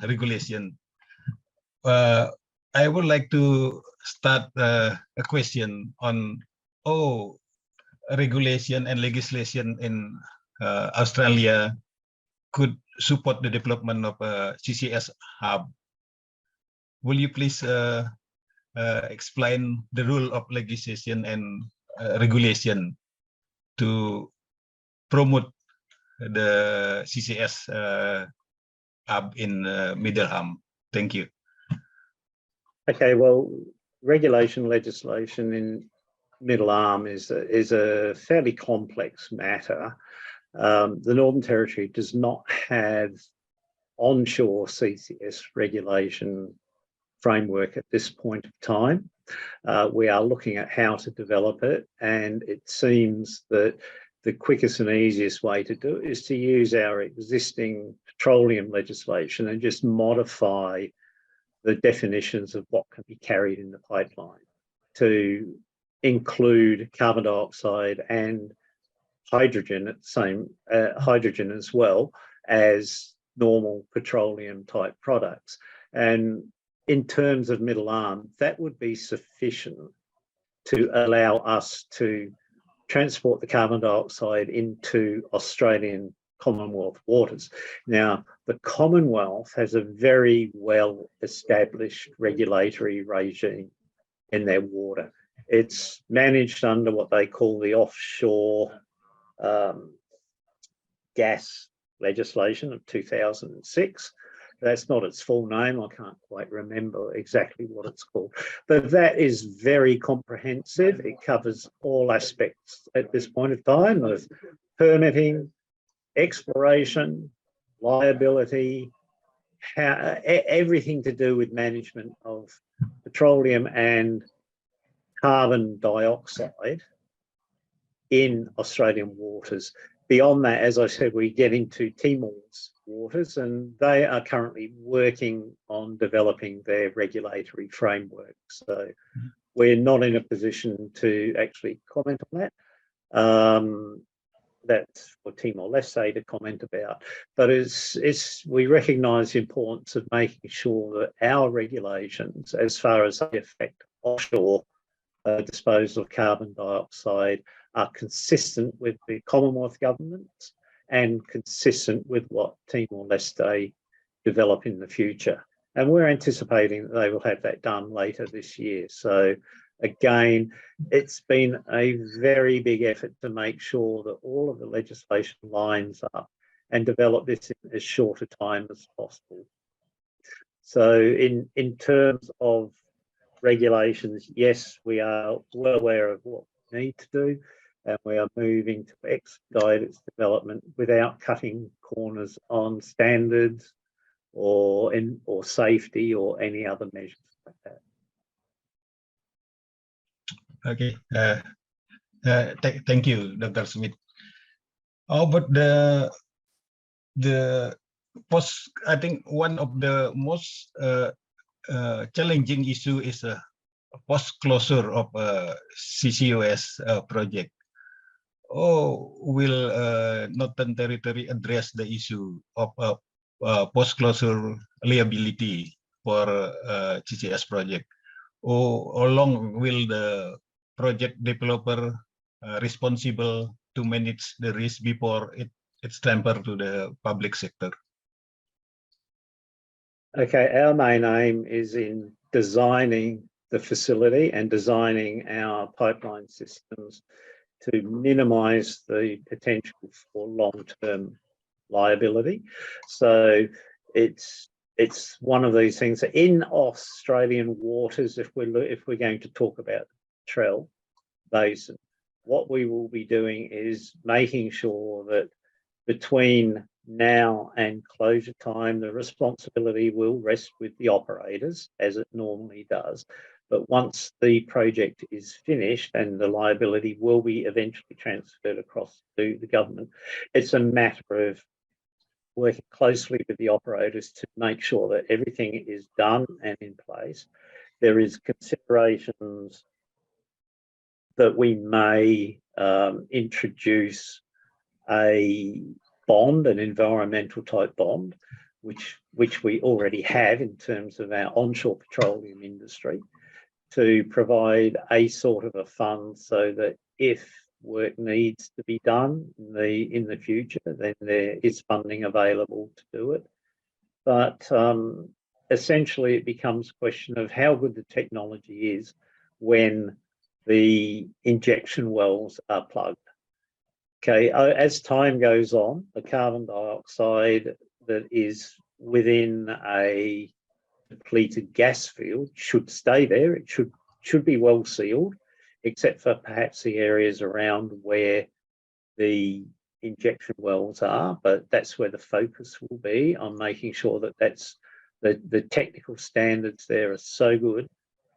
regulation. I would like to start a question on regulation and legislation in Australia could support the development of a CCS hub. Will you please explain the role of legislation and regulation to promote the CCS hub in Middleham? Thank you. Okay, well, regulation legislation in Middle Arm is a fairly complex matter. The Northern Territory does not have onshore CCS regulation framework at this point of time. We are looking at how to develop it, and it seems that the quickest and easiest way to do it is to use our existing petroleum legislation and just modify the definitions of what can be carried in the pipeline to include carbon dioxide and hydrogen at the same hydrogen as well as normal petroleum type products. And in terms of Middle Arm, that would be sufficient to allow us to transport the carbon dioxide into Australian Commonwealth waters. Now, the Commonwealth has a very well-established regulatory regime in their water. It's managed under what they call the offshore gas legislation of 2006. That's not its full name. I can't quite remember exactly what it's called. But that is very comprehensive. It covers all aspects at this point of time of permitting, exploration, liability, everything to do with management of petroleum and carbon dioxide in Australian waters. Beyond that, as I said, we get into Timor's waters, and they are currently working on developing their regulatory framework. So we're not in a position to actually comment on that. That's for Timor-Leste to comment about. But we recognise the importance of making sure that our regulations, as far as they affect offshore disposal of carbon dioxide, are consistent with the Commonwealth governments and consistent with what Timor-Leste develop in the future. And we're anticipating that they will have that done later this year. So again, it's been a very big effort to make sure that all of the legislation lines up and develop this in as short a time as possible. So in terms of regulations, yes, we are well aware of what we need to do, and we are moving to expedite its development without cutting corners on standards or safety or any other measures like that. Okay, thank you, Dr. Smith. How about the post? I think one of the most challenging issue is a post-closure of CCUS project. Will Northern Territory address the issue of post-closure liability for CCS project? How long will the project developer responsible to manage the risk before it's transferred to the public sector? Okay, our main aim is in designing the facility and designing our pipeline systems to minimise the potential for long-term liability. So it's one of these things that in Australian waters, if we're going to talk about Trell Basin, what we will be doing is making sure that between now and closure time, the responsibility will rest with the operators, as it normally does. But once the project is finished and the liability will be eventually transferred across to the government, it's a matter of working closely with the operators to make sure that everything is done and in place. There is considerations that we may introduce a bond, an environmental type bond, which we already have in terms of our onshore petroleum industry, to provide a sort of a fund so that if work needs to be done in the future, then there is funding available to do it. But essentially it becomes a question of how good the technology is when the injection wells are plugged. Okay, as time goes on, the carbon dioxide that is within a depleted gas field should stay there. It should be well sealed, except for perhaps the areas around where the injection wells are. But that's where the focus will be, on making sure that the technical standards there are so good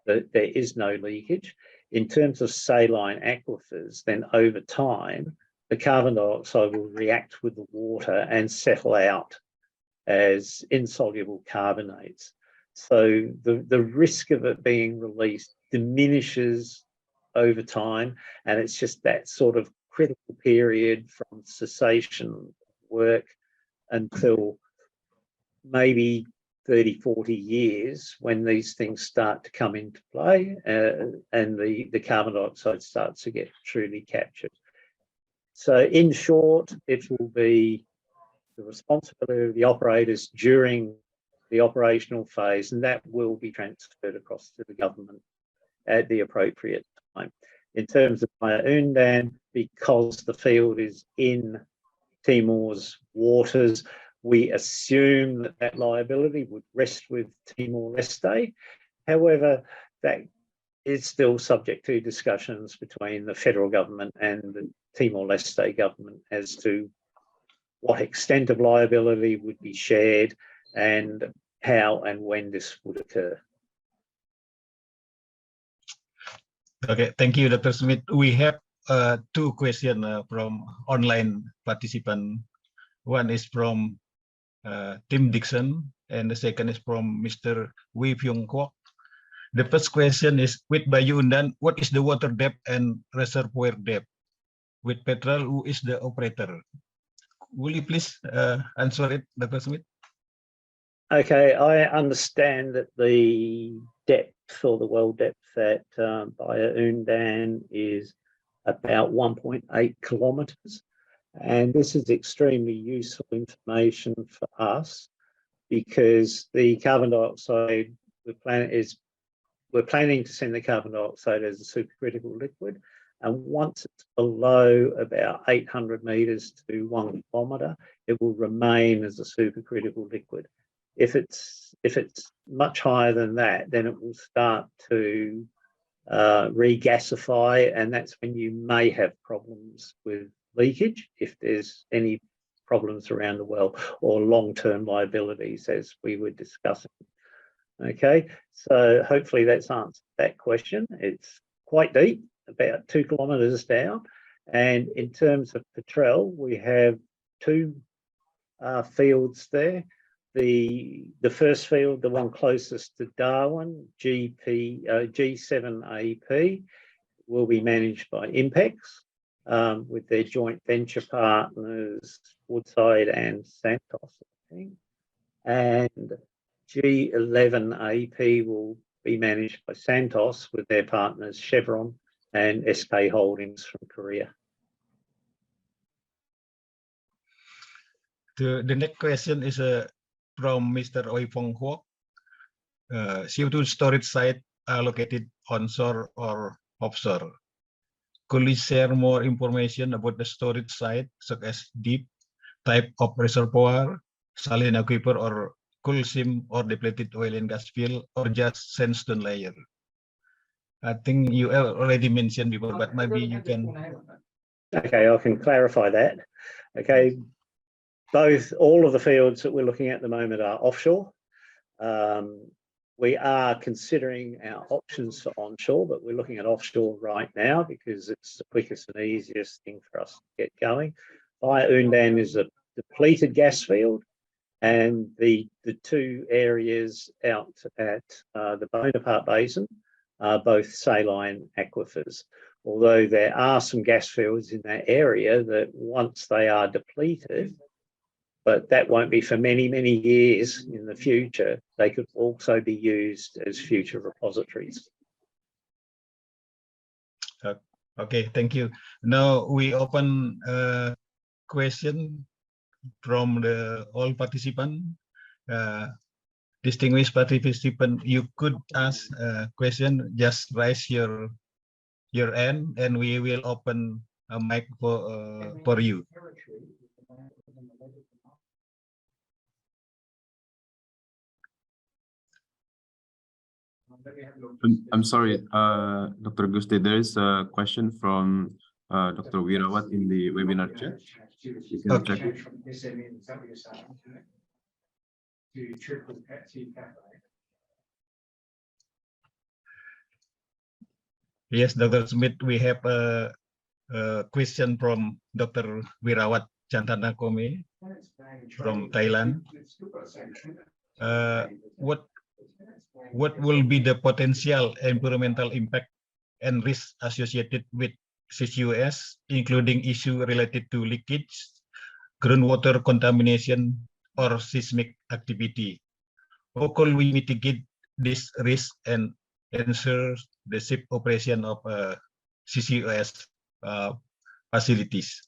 that there is no leakage. In terms of saline aquifers, then over time, the carbon dioxide will react with the water and settle out as insoluble carbonates. So the risk of it being released diminishes over time, and it's just that sort of critical period from cessation of work until maybe 30, 40 years when these things start to come into play and the carbon dioxide starts to get truly captured. So in short, it will be the responsibility of the operators during the operational phase, and that will be transferred across to the government at the appropriate time. In terms of Bayu-Undan, because the field is in Timor's waters, we assume that that liability would rest with Timor-Leste. However, that is still subject to discussions between the federal government and the Timor-Leste government as to what extent of liability would be shared and how and when this would occur. Okay, thank you, Dr. Smith. We have two questions from online participant. One is from Tim Dixon, and the second is from Mr. Wee Pyong Kwok. The first question is, with Bayu-Undan, what is the water depth and reservoir depth? With Petrel, who is the operator? Will you please answer it, Dr. Smith? Okay, I understand that the depth, or the well depth at Bayu-Undan is about 1.8 kilometres. And this is extremely useful information for us because the carbon dioxide we're planning to send the carbon dioxide as a supercritical liquid. And once it's below about 800 metres to 1 kilometre, it will remain as a supercritical liquid. If it's much higher than that, then it will start to regasify, and that's when you may have problems with leakage, if there's any problems around the well, or long-term liabilities, as we were discussing. Okay, so hopefully that's answered that question. It's quite deep, about 2 kilometres down. And in terms of Petrel, we have two fields there. The first field, the one closest to Darwin, G7AP, will be managed by INPEX with their joint venture partners, Woodside and Santos, I think. And G11AP will be managed by Santos with their partners Chevron and SK Holdings from Korea. The next question is from Mr. Oi Fong Kwok. CO2 storage site are located onshore or offshore. Could you share more information about the storage site, such as deep, type of reservoir, saline aquifer, or coal seam, or depleted oil and gas field, or just sandstone layer? I think you already mentioned before, but maybe you can. Okay, I can clarify that. Okay, all of the fields that we're looking at the moment are offshore. We are considering our options for onshore, but we're looking at offshore right now because it's the quickest and easiest thing for us to get going. Bayu-Undan is a depleted gas field, and the two areas out at the Bonaparte Basin are both saline aquifers. Although there are some gas fields in that area that once they are depleted, but that won't be for many, many years in the future, they could also be used as future repositories. Okay, thank you. Now we open a question from all participants. Distinguished participant, you could ask a question, just raise your hand and we will open a mic for you. I'm sorry, Dr. Gusti, there is a question from Dr. Wirawat in the webinar chat. You can Okay. check. Yes, Dr. Smith, we have a question from Dr. Wirawat Chantanakome from Thailand. What will be the potential environmental impact and risk associated with CCUS, including issues related to leakage, groundwater contamination, or seismic activity? How can we mitigate this risk and ensure the safe operation of CCUS facilities?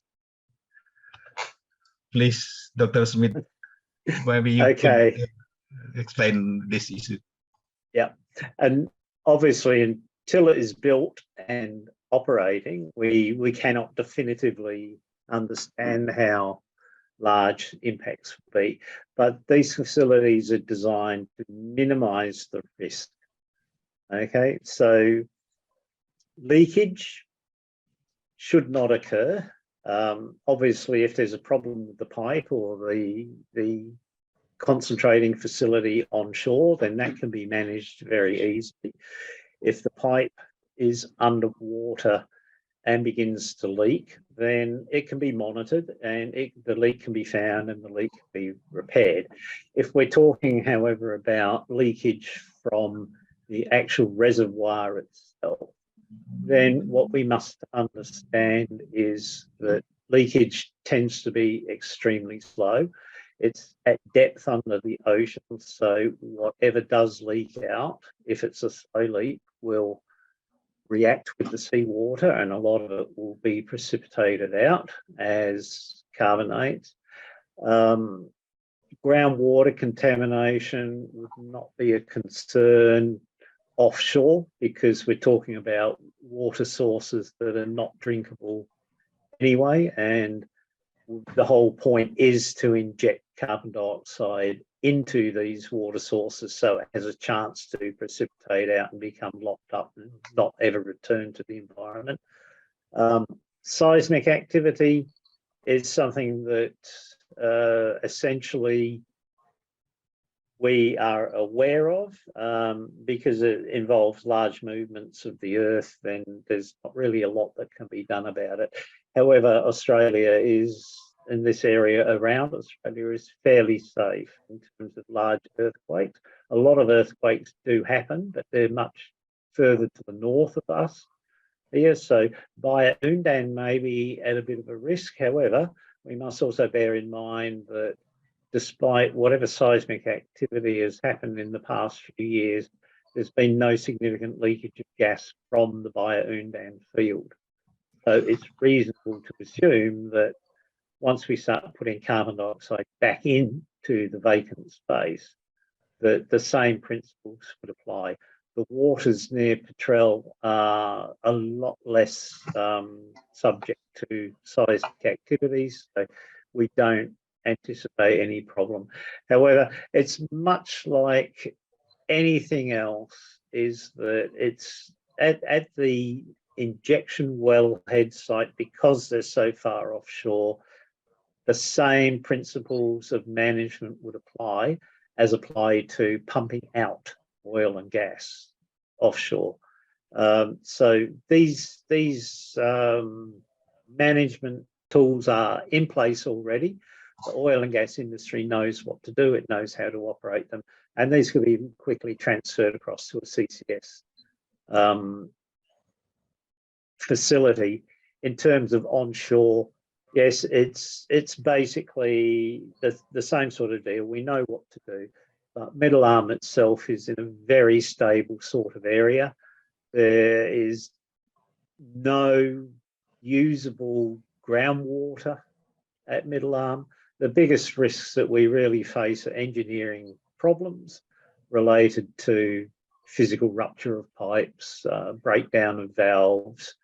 Please, Dr. Smith, maybe you Okay. could explain this issue. Yeah, and obviously until it is built and operating, we cannot definitively understand how large impacts will be. But these facilities are designed to minimize the risk. Okay, so leakage should not occur. Obviously, if there's a problem with the pipe or the concentrating facility onshore, then that can be managed very easily. If the pipe is underwater and begins to leak, then it can be monitored and the leak can be found and the leak can be repaired. If we're talking, however, about leakage from the actual reservoir itself, then what we must understand is that leakage tends to be extremely slow. It's at depth under the ocean, so whatever does leak out, if it's a slow leak, will react with the seawater and a lot of it will be precipitated out as carbonate. Groundwater contamination would not be a concern offshore because we're talking about water sources that are not drinkable anyway, and the whole point is to inject carbon dioxide into these water sources so it has a chance to precipitate out and become locked up and not ever return to the environment. Seismic activity is something that essentially we are aware of because it involves large movements of the earth, then there's not really a lot that can be done about it. However, Australia is, in this area around Australia, is fairly safe in terms of large earthquakes. A lot of earthquakes do happen, but they're much further to the north of us here. So Bayu-Undan may be at a bit of a risk. However, we must also bear in mind that despite whatever seismic activity has happened in the past few years, there's been no significant leakage of gas from the Bayu-Undan field. So it's reasonable to assume that once we start putting carbon dioxide back into the vacant space, that the same principles would apply. The waters near Petrel are a lot less subject to seismic activities, so we don't anticipate any problem. However, it's much like anything else, is that it's at the injection wellhead site, because they're so far offshore, the same principles of management would apply as applied to pumping out oil and gas offshore. So these management tools are in place already. The oil and gas industry knows what to do. It knows how to operate them. And these could be quickly transferred across to a CCS facility. In terms of onshore, yes, it's basically the same sort of deal. We know what to do. But Middle Arm itself is in a very stable sort of area. There is no usable groundwater at Middle Arm. The biggest risks that we really face are engineering problems related to physical rupture of pipes, breakdown of valves,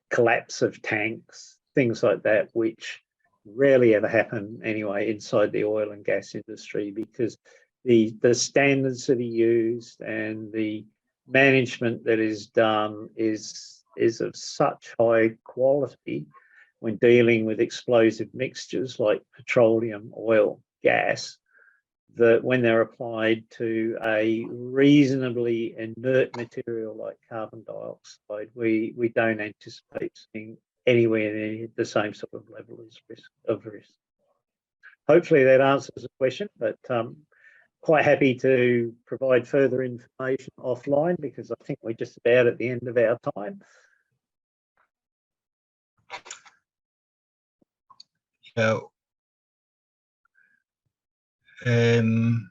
collapse of tanks, things like that, which rarely ever happen anyway inside the oil and gas industry, because the standards that are used and the management that is done is of such high quality when dealing with explosive mixtures like petroleum, oil, gas, that when they're applied to a reasonably inert material like carbon dioxide, we don't anticipate seeing anywhere near the same sort of level of risk. Hopefully that answers the question, but quite happy to provide further information offline, because I think we're just about at the end of our time. Yeah. And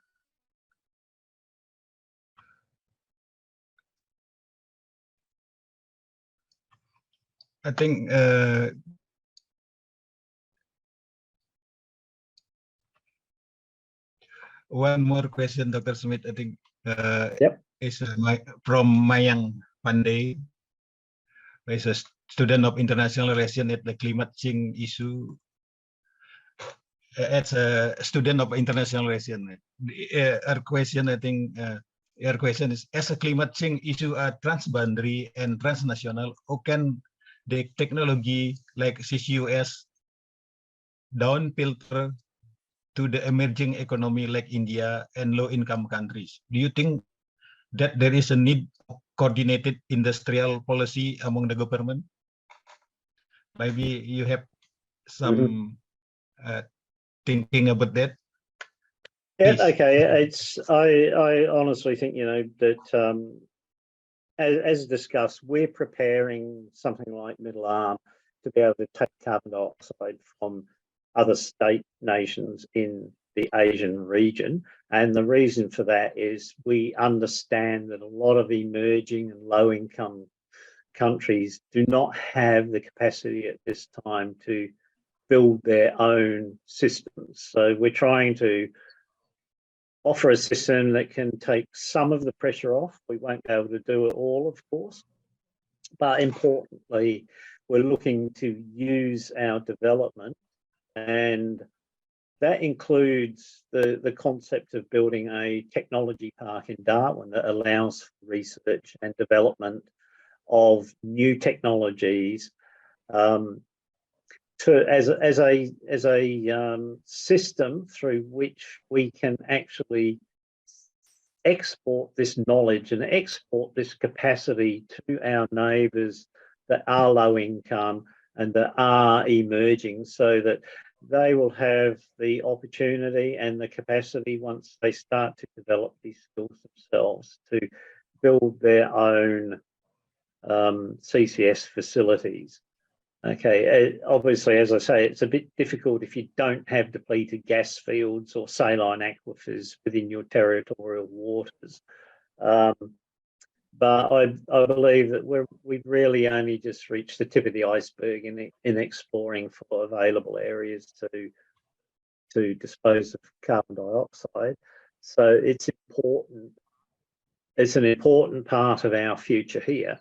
I think one more question, Dr. Smith. I think is from Mayang Pandey, who is a student of international relations at the climate change issue. As a student of international relations, our question, I think, your question is: as a climate change issue are transboundary and transnational, how can the technology like CCUS down filter to the emerging economy like India and low-income countries? Do you think that there is a need of coordinated industrial policy among the government? Maybe you have some thinking about that. Yeah, Please. okay. I honestly think, you know, that as discussed, we're preparing something like Middle Arm to be able to take carbon dioxide from other state nations in the Asian region. And the reason for that is we understand that a lot of emerging and low-income countries do not have the capacity at this time to build their own systems. So we're trying to offer a system that can take some of the pressure off. We won't be able to do it all, of course, but importantly, we're looking to use our development, and that includes the concept of building a technology park in Darwin that allows for research and development of new technologies as a system through which we can actually export this knowledge and export this capacity to our neighbours that are low income and that are emerging, so that they will have the opportunity and the capacity, once they start to develop these skills themselves, to build their own CCS facilities. Okay, obviously, as I say, it's a bit difficult if you don't have depleted gas fields or saline aquifers within your territorial waters. But I believe that we've really only just reached the tip of the iceberg in exploring for available areas to dispose of carbon dioxide. So it's important. It's an important part of our future here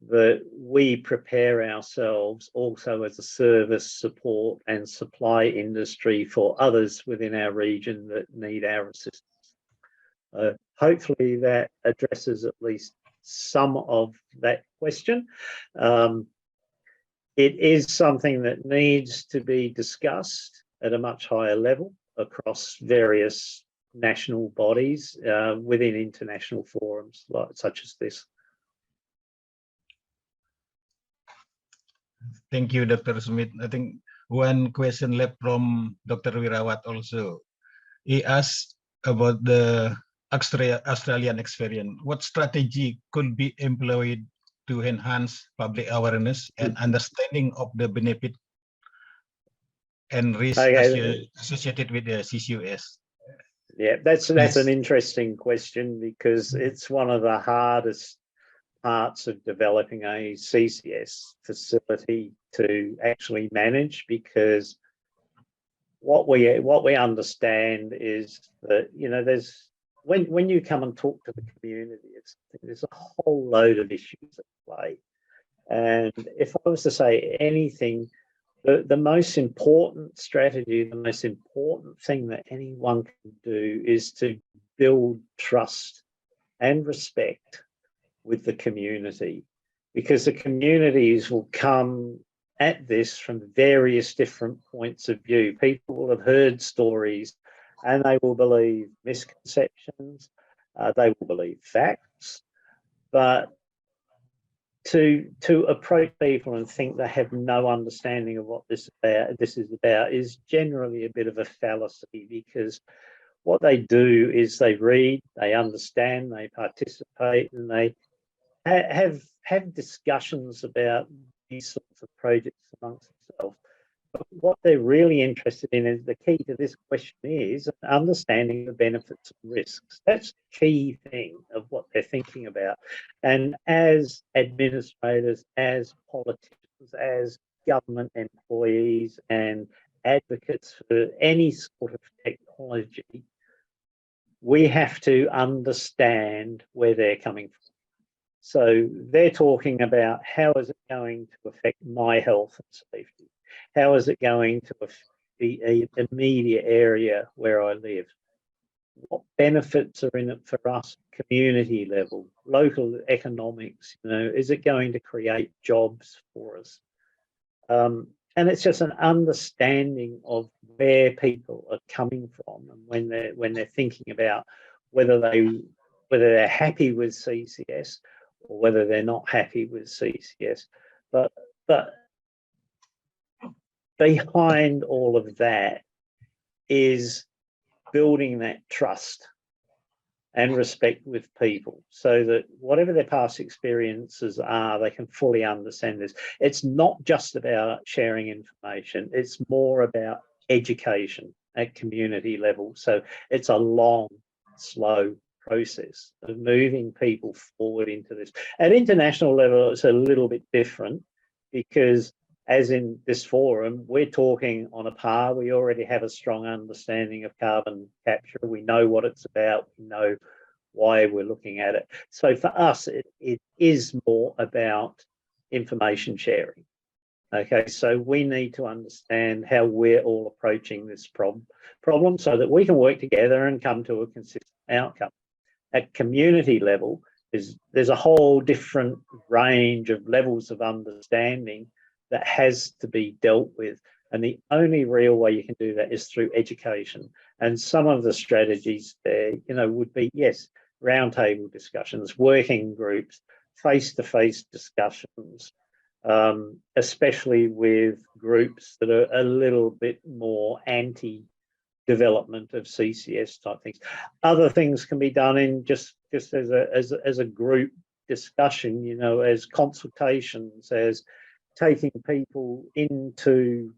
that we prepare ourselves also as a service, support and supply industry for others within our region that need our assistance. Hopefully that addresses at least some of that question. it is something that needs to be discussed at a much higher level across various national bodies within international forums such as this. Thank you, Dr. Smith. I think one question left from Dr. Wirawat also. He asked about the Australian experience. What strategy could be employed to enhance public awareness and understanding of the benefit and risk associated with the CCUS? Yeah, that's an interesting question, because it's one of the hardest parts of developing a CCS facility to actually manage, because what we understand is that, you know, there's when you come and talk to the community, there's a whole load of issues at play. And if I was to say anything, the most important strategy, the most important thing that anyone can do is to build trust and respect with the community, because the communities will come at this from various different points of view. People will have heard stories and they will believe misconceptions, they will believe facts, but to approach people and think they have no understanding of what this is about is generally a bit of a fallacy, because what they do is they read, they understand, they participate, and they have discussions about these sorts of projects amongst themselves. But what they're really interested in is, the key to this question is understanding the benefits and risks. That's the key thing of what they're thinking about. And as administrators, as politicians, as government employees and advocates for any sort of technology, we have to understand where they're coming from. So they're talking about, how is it going to affect my health and safety? How is it going to affect the immediate area where I live? What benefits are in it for us, community level, local economics? You know, is it going to create jobs for us? And it's just an understanding of where people are coming from, and when they're thinking about whether they're happy with CCS or whether they're not happy with CCS. But behind all of that is building that trust and respect with people, so that whatever their past experiences are, they can fully understand this. It's not just about sharing information, it's more about education at community level. So it's a long, slow process of moving people forward into this. At international level, it's a little bit different, because as in this forum, we're talking on a par. We already have a strong understanding of carbon capture. We know what it's about. We know why we're looking at it. So for us, it is more about information sharing. Okay, so we need to understand how we're all approaching this problem so that we can work together and come to a consistent outcome. At community level, there's a whole different range of levels of understanding that has to be dealt with. And the only real way you can do that is through education. And some of the strategies there, you know, would be, yes, roundtable discussions, working groups, face-to-face discussions, especially with groups that are a little bit more anti-development of CCS type things. Other things can be done in just as a group discussion, you know, as consultations, as taking people into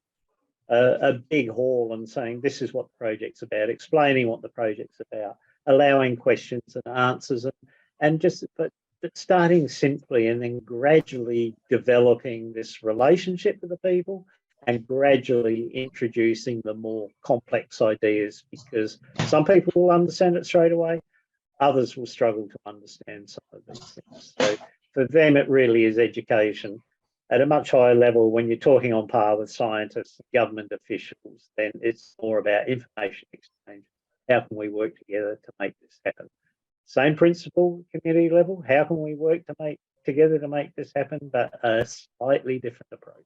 a big hall and saying, this is what the project's about, explaining what the project's about, allowing questions and answers, and just but starting simply and then gradually developing this relationship with the people and gradually introducing the more complex ideas, because some people will understand it straight away, others will struggle to understand some of these things. So for them, it really is education. At a much higher level, when you're talking on par with scientists and government officials, then it's more about information exchange. How can we work together to make this happen? Same principle, community level. How can we work together to make this happen, but a slightly different approach?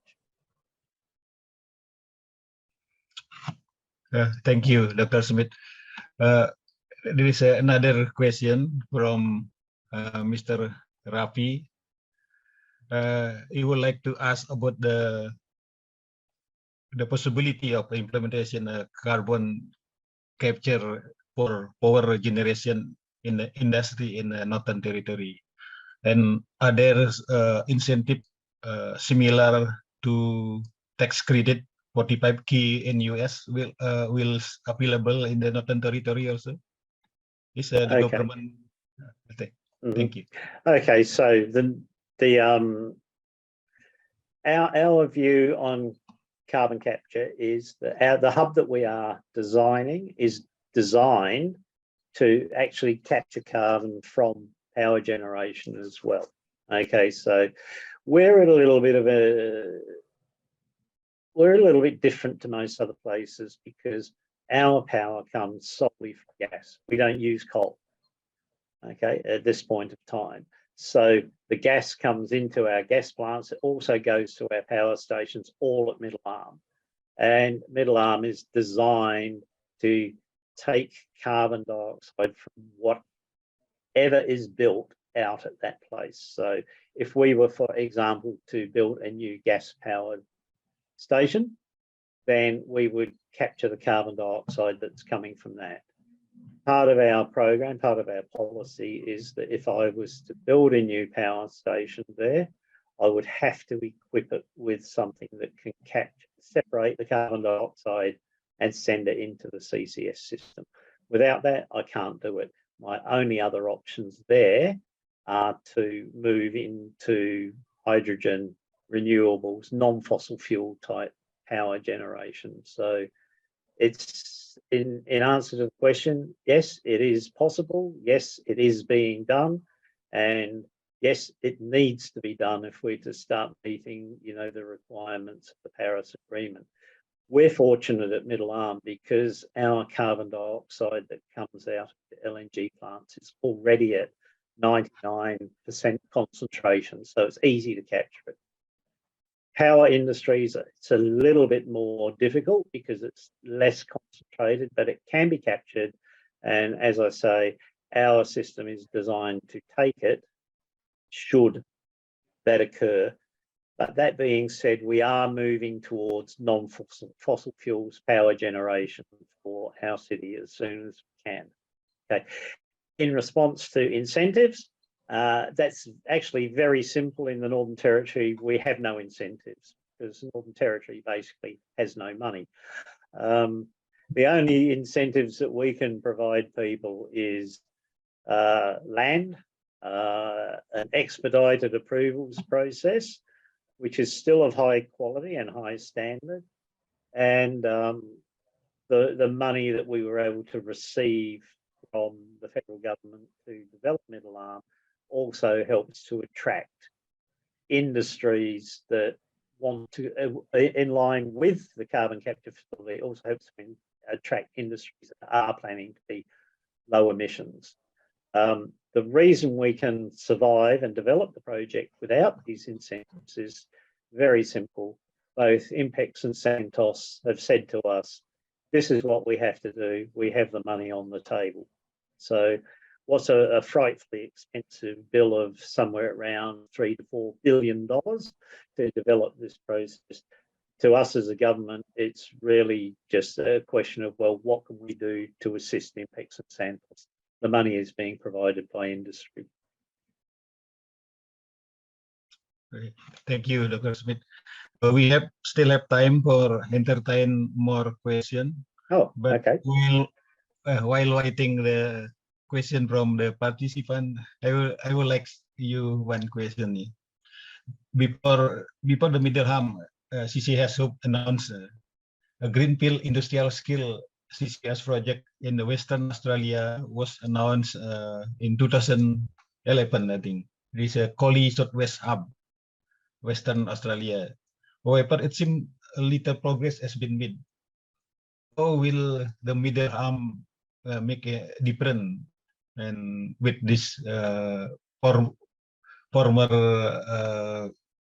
Thank you, Dr. Smith. There is another question from Mr. Rafi. He would like to ask about the possibility of implementation carbon capture for power generation in the industry in the Northern Territory, and are there incentive similar to tax credit 45K in US will available in the Northern Territory also? Is the Okay. government? Thank you. Okay, so our view on carbon capture is that the hub that we are designing is designed to actually capture carbon from power generation as well. Okay, so we're a little bit different to most other places because our power comes solely from gas. We don't use coal, okay, at this point of time. So the gas comes into our gas plants. It also goes to our power stations, all at Middle Arm. And Middle Arm is designed to take carbon dioxide from whatever is built out at that place. So if we were, for example, to build a new gas-powered station, then we would capture the carbon dioxide that's coming from that. Part of our program, part of our policy is that if I was to build a new power station there, I would have to equip it with something that can separate the carbon dioxide and send it into the CCS system. Without that, I can't do it. My only other options there are to move into hydrogen, renewables, non-fossil fuel type power generation. So it's in answer to the question, yes, it is possible. Yes, it is being done. And yes, it needs to be done if we're to start meeting, the requirements of the Paris Agreement. We're fortunate at Middle Arm because our carbon dioxide that comes out of the LNG plants is already at 99% concentration, so it's easy to capture it. Power industries, it's a little bit more difficult because it's less concentrated, but it can be captured. And as I say, our system is designed to take it should that occur. But that being said, we are moving towards non-fossil fuels power generation for our city as soon as we can. Okay. In response to incentives, that's actually very simple in the Northern Territory. We have no incentives because the Northern Territory basically has no money. The only incentives that we can provide people is land, an expedited approvals process, which is still of high quality and high standard, and the money that we were able to receive from the federal government to develop Middle Arm also helps to attract industries that want to, in line with the carbon capture facility, also helps to attract industries that are planning to be low emissions. The reason we can survive and develop the project without these incentives is very simple. Both INPEX and Santos have said to us, this is what we have to do. We have the money on the table. So what's a frightfully expensive bill of somewhere around $3 to $4 billion to develop this process. To us as a government, it's really just a question of, well, what can we do to assist INPEX and Santos? The money is being provided by industry. Great. Thank you, Dr. Smith. We still have time for entertain more questions. Oh, but okay. While waiting the question from the participant, I will ask you one question. Before the Middle Arm, CCS announced a greenfield industrial scale CCS project in the Western Australia was announced in 2011, I think. There is a Collie Southwest Hub, Western Australia. However, it seems a little progress has been made. How will the Middle Arm make a difference and with this former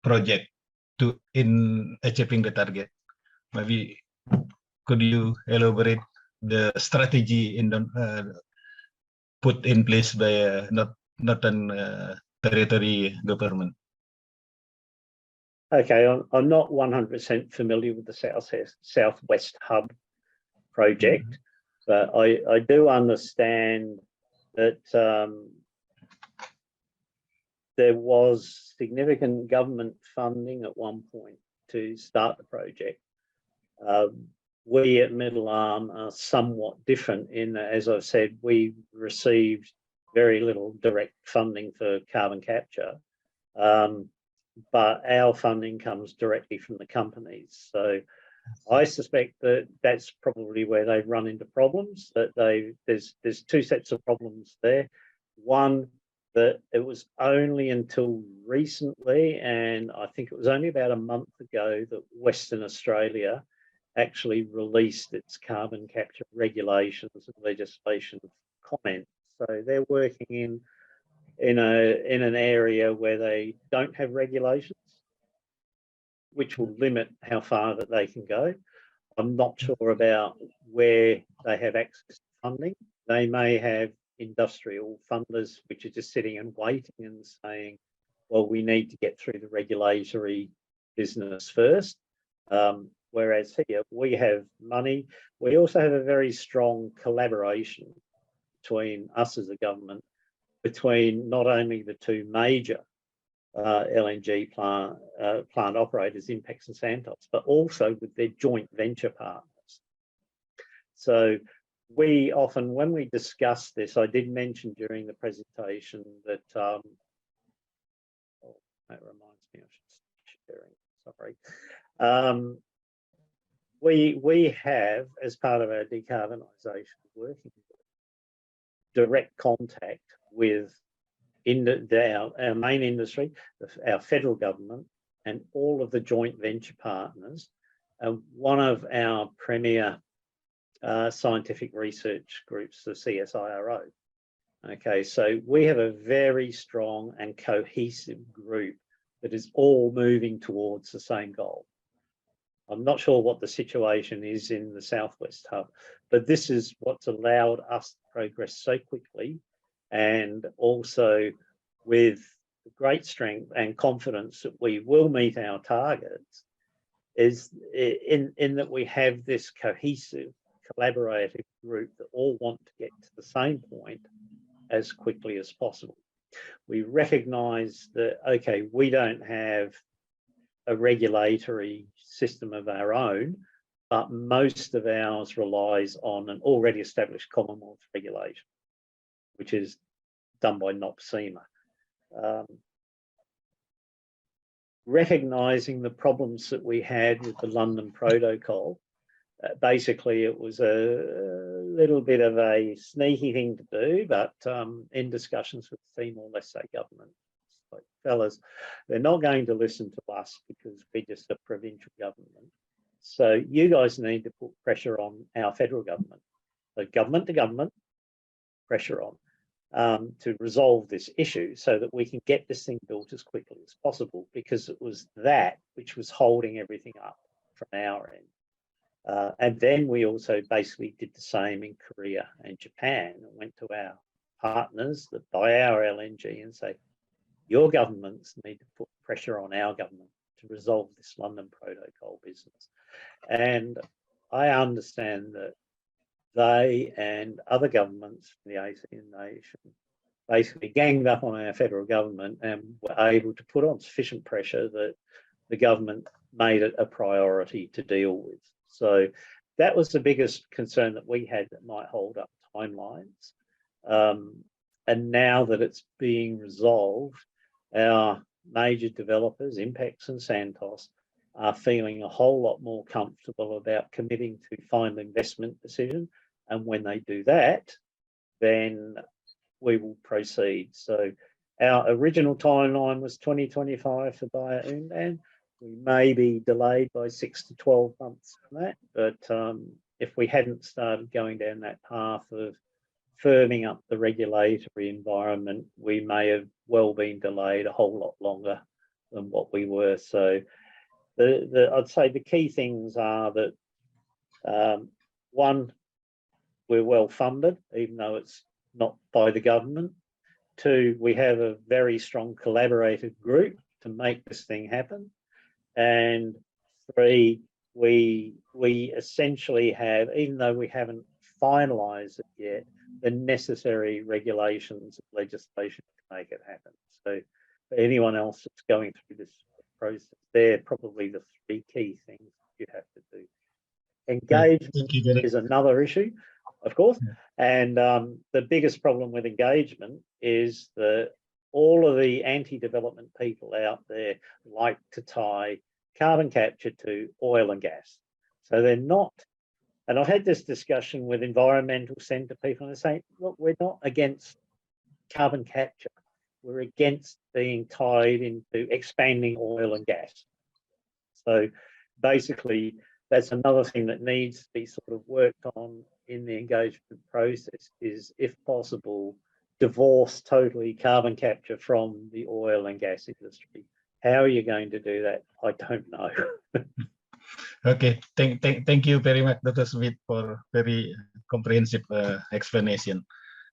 project in achieving the target? Maybe could you elaborate the strategy in the put in place by Northern Territory government? Okay, I'm not 100% familiar with the Southwest Hub project, but I do understand that there was significant government funding at one point to start the project. We at Middle Arm are somewhat different in that, as I've said, we received very little direct funding for carbon capture, but our funding comes directly from the companies. So I suspect that that's probably where they've run into problems, that there's two sets of problems there. One, that it was only until recently, and I think it was only about a month ago, that Western Australia actually released its carbon capture regulations and legislation comments. So they're working in an area where they don't have regulations, which will limit how far that they can go. I'm not sure about where they have access to funding. They may have industrial funders which are just sitting and waiting and saying, well, we need to get through the regulatory business first. Whereas here we have money. We also have a very strong collaboration between us as a government, between not only the two major LNG plant operators, Inpex and Santos, but also with their joint venture partners. So we often, when we discuss this, I did mention during the presentation that, that reminds me, I should stop sharing, sorry. We have, as part of our decarbonisation working group, direct contact with our main industry, our federal government, and all of the joint venture partners. One of our premier scientific research groups, the CSIRO. Okay, so we have a very strong and cohesive group that is all moving towards the same goal. I'm not sure what the situation is in the Southwest Hub, but this is what's allowed us to progress so quickly, and also with great strength and confidence that we will meet our targets, is in that we have this cohesive, collaborative group that all want to get to the same point as quickly as possible. We recognise that, okay, we don't have a regulatory system of our own, but most of ours relies on an already established Commonwealth regulation, which is done by NOPSEMA. Recognising the problems that we had with the London Protocol, basically it was a little bit of a sneaky thing to do, but in discussions with the Timor-Leste government, like, fellas, they're not going to listen to us because we're just a provincial government. So you guys need to put pressure on our federal government, so government to government, pressure on to resolve this issue so that we can get this thing built as quickly as possible, because it was that which was holding everything up from our end. And then we also basically did the same in Korea and Japan, and went to our partners that buy our LNG and say, your governments need to put pressure on our government to resolve this London Protocol business. And I understand that they and other governments in the ASEAN nation basically ganged up on our federal government and were able to put on sufficient pressure that the government made it a priority to deal with. So that was the biggest concern that we had that might hold up timelines. And now that it's being resolved, our major developers, Inpex and Santos, are feeling a whole lot more comfortable about committing to final investment decision. And when they do that, then we will proceed. So our original timeline was 2025 for Bayu Undan. We may be delayed by 6 to 12 months from that, but if we hadn't started going down that path of firming up the regulatory environment, we may have well been delayed a whole lot longer than what we were. So I'd say the key things are that One, we're well funded, even though it's not by the government. Two, we have a very strong collaborative group to make this thing happen. And three, we essentially have, even though we haven't finalised it yet, the necessary regulations and legislation to make it happen. So for anyone else that's going through this process, they're probably the three key things you have to do. Engagement is another issue, of course. And the biggest problem with engagement is that all of the anti-development people out there like to tie carbon capture to oil and gas. So they're not, and I've had this discussion with environmental centre people, and they say, look, we're not against carbon capture. We're against being tied into expanding oil and gas. So basically, that's another thing that needs to be sort of worked on in the engagement process is, if possible, divorce totally carbon capture from the oil and gas industry. How are you going to do that? I don't know. Okay, thank you very much, Dr. Smith, for very comprehensive explanation.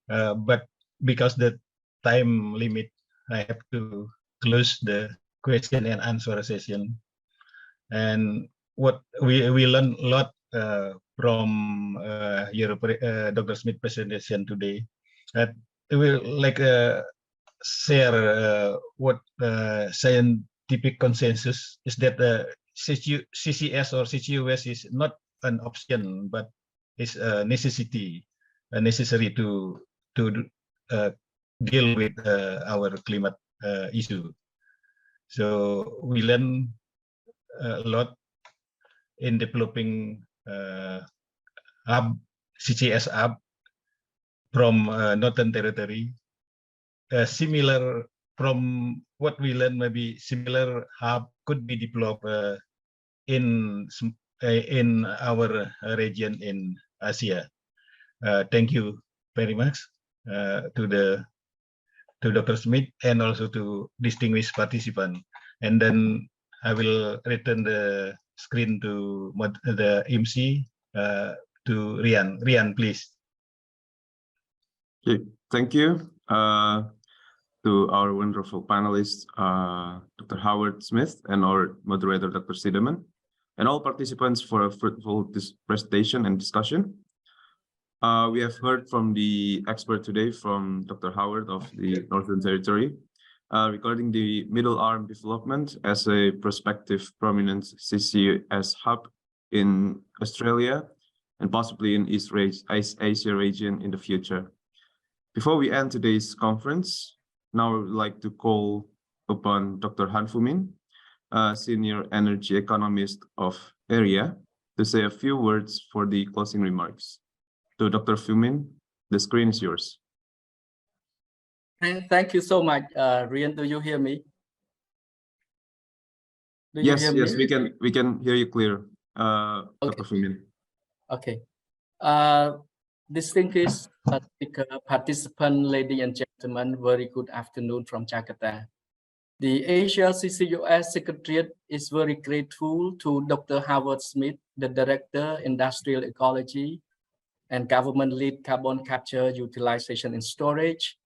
But because the time limit, I have to close the question and answer session. And what we learned a lot from your Dr. Smith presentation today. We will like share what scientific consensus is that CCS or CCUS is not an option, but is a necessity, necessary to deal with our climate issue. So we learn a lot in developing hub, CCS hub from Northern Territory. Similar from what we learned, maybe similar hub could be developed in our region in Asia. Thank you very much to Dr. Smith and also to distinguished participant. And then I will return the screen to the MC to Rian. Rian, please. Okay, thank you to our wonderful panelists, Dr. Howard Smith and our moderator, Dr. Sideman, and all participants for a fruitful presentation and discussion. We have heard from the expert today, from Dr. Howard of the Northern Territory, regarding the middle arm development as a prospective prominent CCS hub in Australia and possibly in East Asia region in the future. Before we end today's conference, now I would like to call upon Dr. Han Fumin, Senior Energy Economist of ERIA, to say a few words for the closing remarks. So Dr. Fumin, the screen is yours. Thank you so much. Rian, do you hear me? Yes, we can hear you clear, okay. Dr. Fumin. Okay. Distinguished speaker, participant, ladies and gentlemen, very good afternoon from Jakarta. The Asia CCUS Secretariat is very grateful to Dr. Howard Smith, the Director, Industrial Ecology and Government Lead Carbon Capture, Utilization and Storage,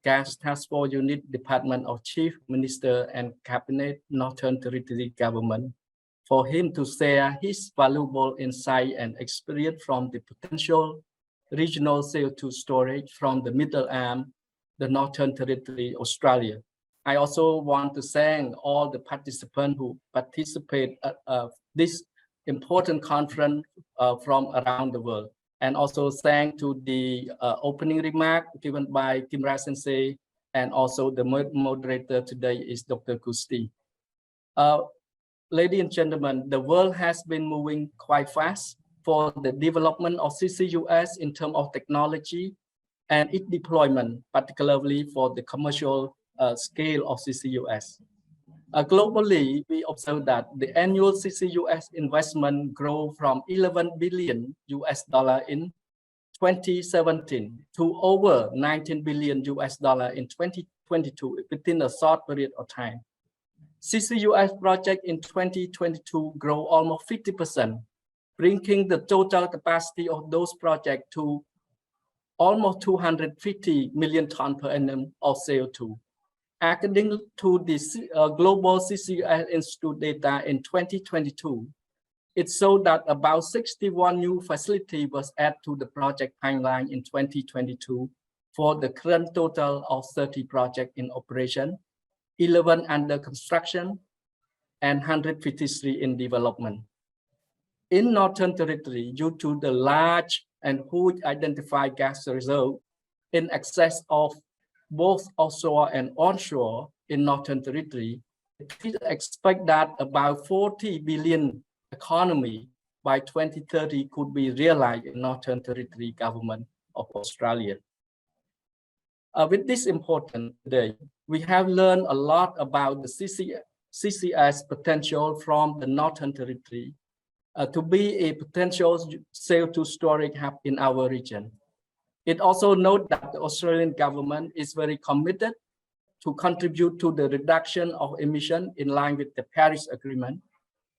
Gas Task Force Unit, Department of Chief Minister and Cabinet, Northern Territory Government, for him to share his valuable insight and experience from the potential regional CO2 storage from the middle arm, the Northern Territory, Australia. I also want to thank all the participants who participate at this important conference from around the world. And also thank to the opening remark given by Kimra Sensei, and also the moderator today is Dr. Kusti. Ladies and gentlemen, the world has been moving quite fast for the development of CCUS in terms of technology and its deployment, particularly for the commercial scale of CCUS. Globally, we observe that the annual CCUS investment grew from $11 billion in 2017 to over $19 billion in 2022 within a short period of time. CCUS project in 2022 grew almost 50%, bringing the total capacity of those projects to almost 250 million tons per annum of CO2. According to the Global CCUS Institute data in 2022, it showed that about 61 new facilities was added to the project timeline in 2022 for the current total of 30 projects in operation, 11 under construction, and 153 in development. In Northern Territory, due to the large and huge identified gas reserve in excess of both offshore and onshore in Northern Territory, we expect that about 40 billion economy by 2030 could be realized in Northern Territory government of Australia. With this important today, we have learned a lot about the CCS potential from the Northern Territory to be a potential CO2 storage hub in our region. It also notes that the Australian government is very committed to contribute to the reduction of emission in line with the Paris Agreement,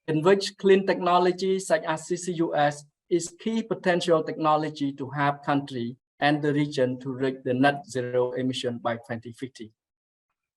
in which clean technology such as CCUS is key potential technology to help country and the region to reach the net zero emission by 2050.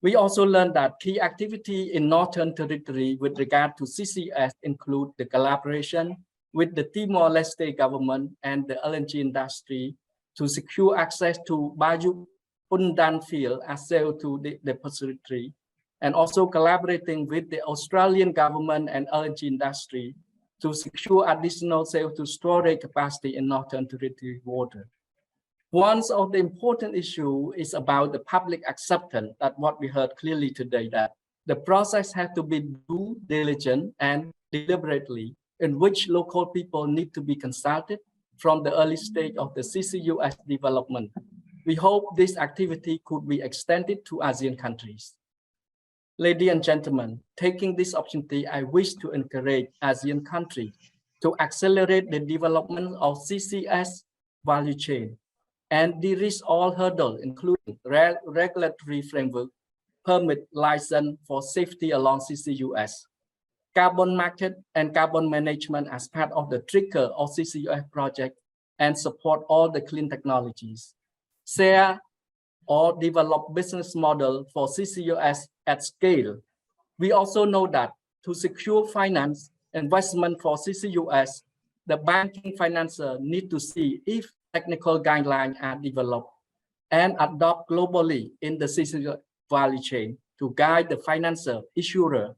We also learned that key activity in Northern Territory with regard to CCS include the collaboration with the Timor-Leste government and the LNG industry to secure access to Bayu Undan field as CO2 depository, and also collaborating with the Australian government and LNG industry to secure additional CO2 storage capacity in Northern Territory water. One of the important issues is about the public acceptance, that what we heard clearly today, that the process has to be due diligent and deliberately, in which local people need to be consulted from the early stage of the CCUS development. We hope this activity could be extended to ASEAN countries. Ladies and gentlemen, taking this opportunity, I wish to encourage ASEAN countries to accelerate the development of CCS value chain and de-risk all hurdles, including regulatory framework, permit, license for safety along CCUS, carbon market and carbon management as part of the trigger of CCUS project, and support all the clean technologies. Share or develop business model for CCUS at scale. We also know that to secure finance investment for CCUS, the banking financer need to see if technical guidelines are developed and adopted globally in the CCUS value chain to guide the financer, issuer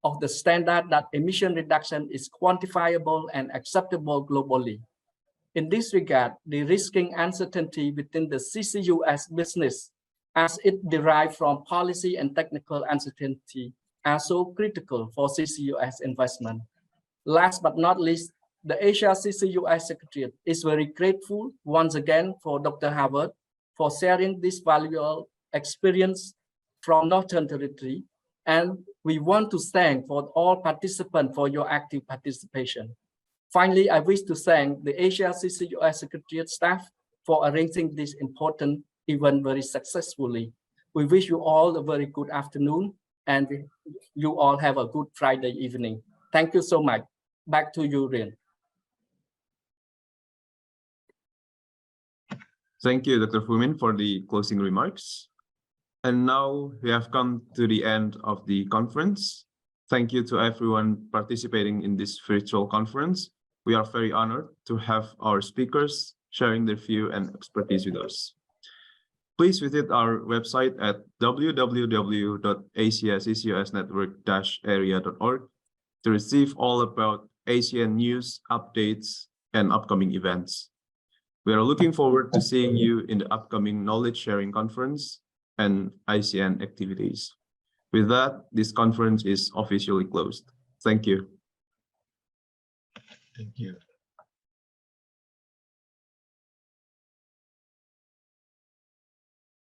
of the standard that emission reduction is quantifiable and acceptable globally. In this regard, the risking uncertainty within the CCUS business as it derives from policy and technical uncertainty are so critical for CCUS investment. Last but not least, the Asia CCUS Secretariat is very grateful once again for Dr. Howard for sharing this valuable experience from Northern Territory, and we want to thank for all participants for your active participation. Finally, I wish to thank the Asia CCUS Secretariat staff for arranging this important event very successfully. We wish you all a very good afternoon, and you all have a good Friday evening. Thank you so much. Back to you, Rian. Thank you, Dr. Fumin, for the closing remarks. And now we have come to the end of the conference. Thank you to everyone participating in this virtual conference. We are very honored to have our speakers sharing their view and expertise with us. Please visit our website at www.asiaccusnetwork-area.org to receive all about ASEAN news, updates, and upcoming events. We are looking forward to seeing you in the upcoming knowledge sharing conference and ASEAN activities. With that, this conference is officially closed. Thank you. Thank you.